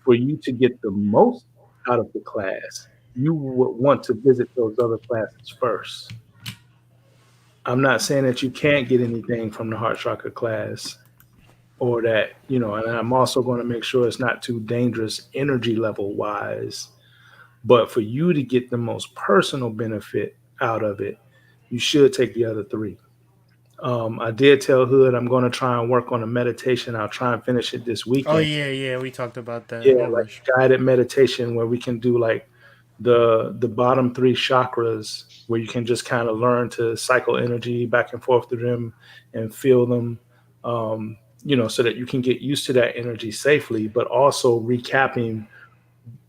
Speaker 3: For you to get the most out of the class, you would want to visit those other classes first. I'm not saying that you can't get anything from the heart chakra class, or that, and I'm also going to make sure it's not too dangerous energy level wise. But for you to get the most personal benefit out of it, you should take the other three. I did tell Hood I'm going to try and work on a meditation. I'll try and finish it this
Speaker 2: Oh
Speaker 3: weekend.
Speaker 2: yeah, yeah, we talked about that.
Speaker 3: Yeah,
Speaker 2: No
Speaker 3: like
Speaker 2: rush.
Speaker 3: guided meditation where we can do like the bottom three chakras, where you can just kind of learn to cycle energy back and forth through them and feel them, so that you can get used to that energy safely, but also recapping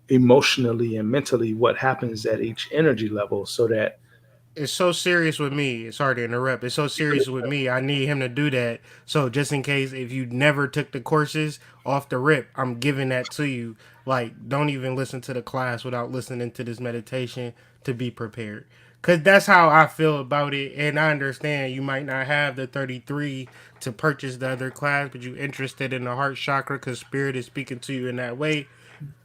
Speaker 3: emotionally and mentally what happens at each energy level, so that
Speaker 2: It's so serious with me. Sorry to interrupt. It's so serious with me. I need him to do that. So just in case if you never took the courses off the rip, I'm giving that to you. Like, don't even listen to the class without listening to this meditation to be prepared. Cause that's how I feel about it, and I understand you might not have the 33 to purchase the other class, but you're interested in the heart chakra because spirit is speaking to you in that way.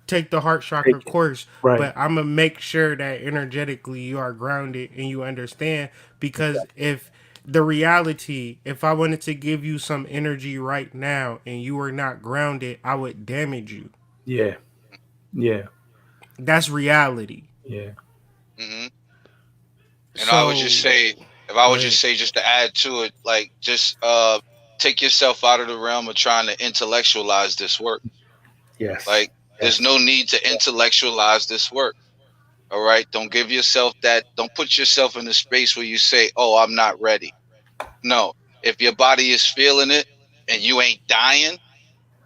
Speaker 2: Take the heart chakra
Speaker 3: take it
Speaker 2: course,
Speaker 3: right.
Speaker 2: but I'm gonna make sure that energetically you are grounded and you understand. Because
Speaker 3: Exactly.
Speaker 2: The reality, if I wanted to give you some energy right now and you are not grounded, I would damage you.
Speaker 3: Yeah. Yeah.
Speaker 2: That's reality.
Speaker 3: Yeah.
Speaker 4: Hmm. And I would just
Speaker 2: So,
Speaker 4: say, if I
Speaker 2: go
Speaker 4: would just
Speaker 2: ahead.
Speaker 4: say, just to add to it, like just take yourself out of the realm of trying to intellectualize this work.
Speaker 3: Yes.
Speaker 4: Like, there's
Speaker 3: Yes.
Speaker 4: no need to intellectualize this work. All right. Don't give yourself that. Don't put yourself in a space where you say, "Oh, I'm not ready." No. If your body is feeling it and you ain't dying,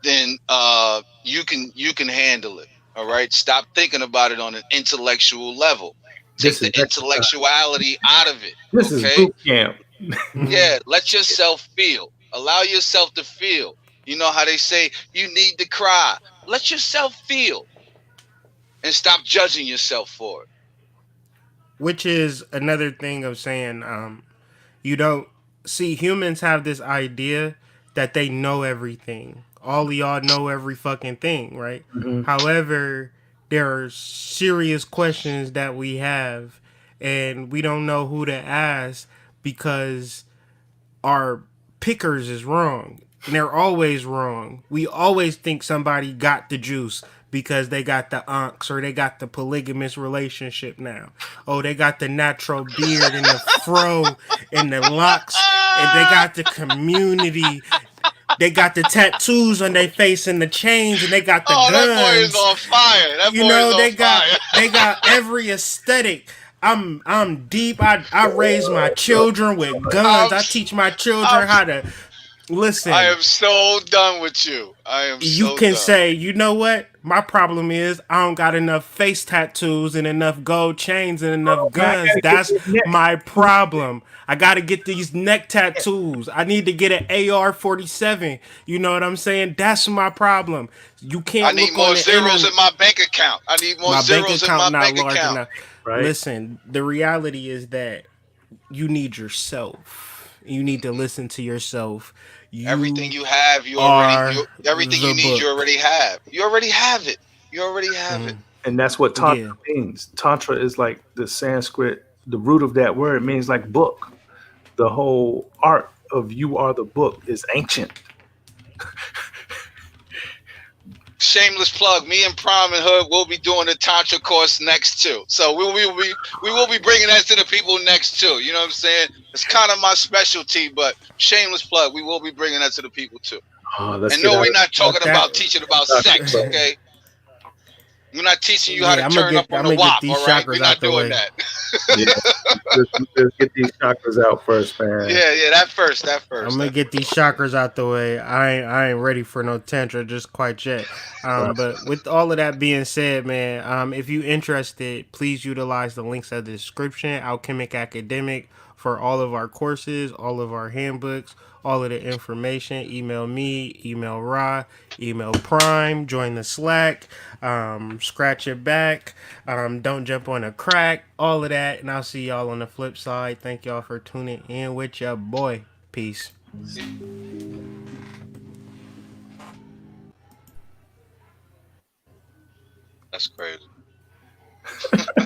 Speaker 4: then you can handle it. All right. Stop thinking about it on an intellectual level. Take
Speaker 3: This
Speaker 4: the
Speaker 3: is exercise.
Speaker 4: intellectuality out of it.
Speaker 3: This is
Speaker 4: Okay.
Speaker 3: boot camp.
Speaker 2: Mhm.
Speaker 4: Yeah. Let yourself feel. Allow yourself to feel. You know how they say you need to cry. Let yourself feel and stop judging yourself for it.
Speaker 2: Which is another thing of saying, you don't see humans have this idea that they know everything. All of y'all know every fucking thing, right?
Speaker 3: Mhm.
Speaker 2: However, there are serious questions that we have, and we don't know who to ask because our pickers is wrong. And they're always wrong. We always think somebody got the juice because they got the onks or they got the polygamous relationship now. Oh, they got the natural beard and the fro and the locks and they got the community. They got the tattoos on their face and the chains and they got the
Speaker 4: Oh, that boy is
Speaker 2: guns.
Speaker 4: on fire. That
Speaker 2: You
Speaker 4: boy is
Speaker 2: know,
Speaker 4: on
Speaker 2: they got
Speaker 4: fire.
Speaker 2: they got every aesthetic. I'm deep. I raise my children with guns.
Speaker 4: I'm,
Speaker 2: I teach my
Speaker 4: I'm,
Speaker 2: children how to
Speaker 4: I
Speaker 2: listen.
Speaker 4: am so done with you. I am
Speaker 2: You
Speaker 4: so
Speaker 2: can
Speaker 4: done.
Speaker 2: say, you know what? My problem is I don't got enough face tattoos and enough gold chains and enough
Speaker 3: Man, I
Speaker 2: guns.
Speaker 3: gotta get
Speaker 2: That's
Speaker 3: this next.
Speaker 2: my problem. I gotta get these neck tattoos. I need to get an AR-47. You know what I'm saying? That's my problem. You
Speaker 4: I
Speaker 2: can't
Speaker 4: need
Speaker 2: look on
Speaker 4: more
Speaker 2: the
Speaker 4: zeros
Speaker 2: internet.
Speaker 4: in my bank account. I need more
Speaker 2: My bank
Speaker 4: zeros in
Speaker 2: account
Speaker 4: my
Speaker 2: not
Speaker 4: bank
Speaker 2: large
Speaker 4: account.
Speaker 2: enough.
Speaker 3: Right.
Speaker 2: Listen, the reality is that you need yourself. You need to listen to yourself.
Speaker 4: Everything
Speaker 2: You
Speaker 4: you have, you already
Speaker 2: are
Speaker 4: everything you
Speaker 2: the
Speaker 4: need, you
Speaker 2: book.
Speaker 4: already have. You already have it. You already have it.
Speaker 3: And that's what Tantra
Speaker 2: Yeah.
Speaker 3: means. Tantra is like the Sanskrit, the root of that word means like book. The whole art of you are the book is ancient.
Speaker 4: Shameless plug. Me and Prime and Hood will be doing the Tantra course next too. So we will be bringing that to the people next too. You know what I'm saying? It's kind of my specialty, but shameless plug. We will be bringing that to the people too.
Speaker 3: Oh, let's
Speaker 4: And
Speaker 3: get
Speaker 4: no,
Speaker 3: out
Speaker 4: we're
Speaker 3: of
Speaker 4: not
Speaker 2: But
Speaker 4: talking
Speaker 2: that
Speaker 4: about teaching about
Speaker 3: Tantra
Speaker 4: sex,
Speaker 3: club.
Speaker 4: okay? We're not teaching you how to
Speaker 2: yeah,
Speaker 4: turn up on
Speaker 2: I'm
Speaker 4: the
Speaker 2: gonna get
Speaker 4: WAP,
Speaker 2: these
Speaker 4: all right?
Speaker 2: chakras
Speaker 4: We're
Speaker 2: out
Speaker 4: not
Speaker 2: the
Speaker 4: doing
Speaker 2: way.
Speaker 4: that.
Speaker 3: Yeah. Let's get these chakras out first, man.
Speaker 4: Yeah, that first,
Speaker 2: I'm gonna
Speaker 4: that
Speaker 2: get these
Speaker 4: first.
Speaker 2: chakras out the way. I ain't ready for no tantra just quite yet.
Speaker 3: Right.
Speaker 2: But with all of that being said, man, if you interested, please utilize the links of the description. Alchemic Academic for all of our courses, all of our handbooks, all of the information. Email me, email Ra, email Prime. Join the Slack. Scratch your back. Don't jump on a crack. All of that, and I'll see y'all on the flip side. Thank y'all for tuning in with your boy. Peace.
Speaker 4: That's crazy.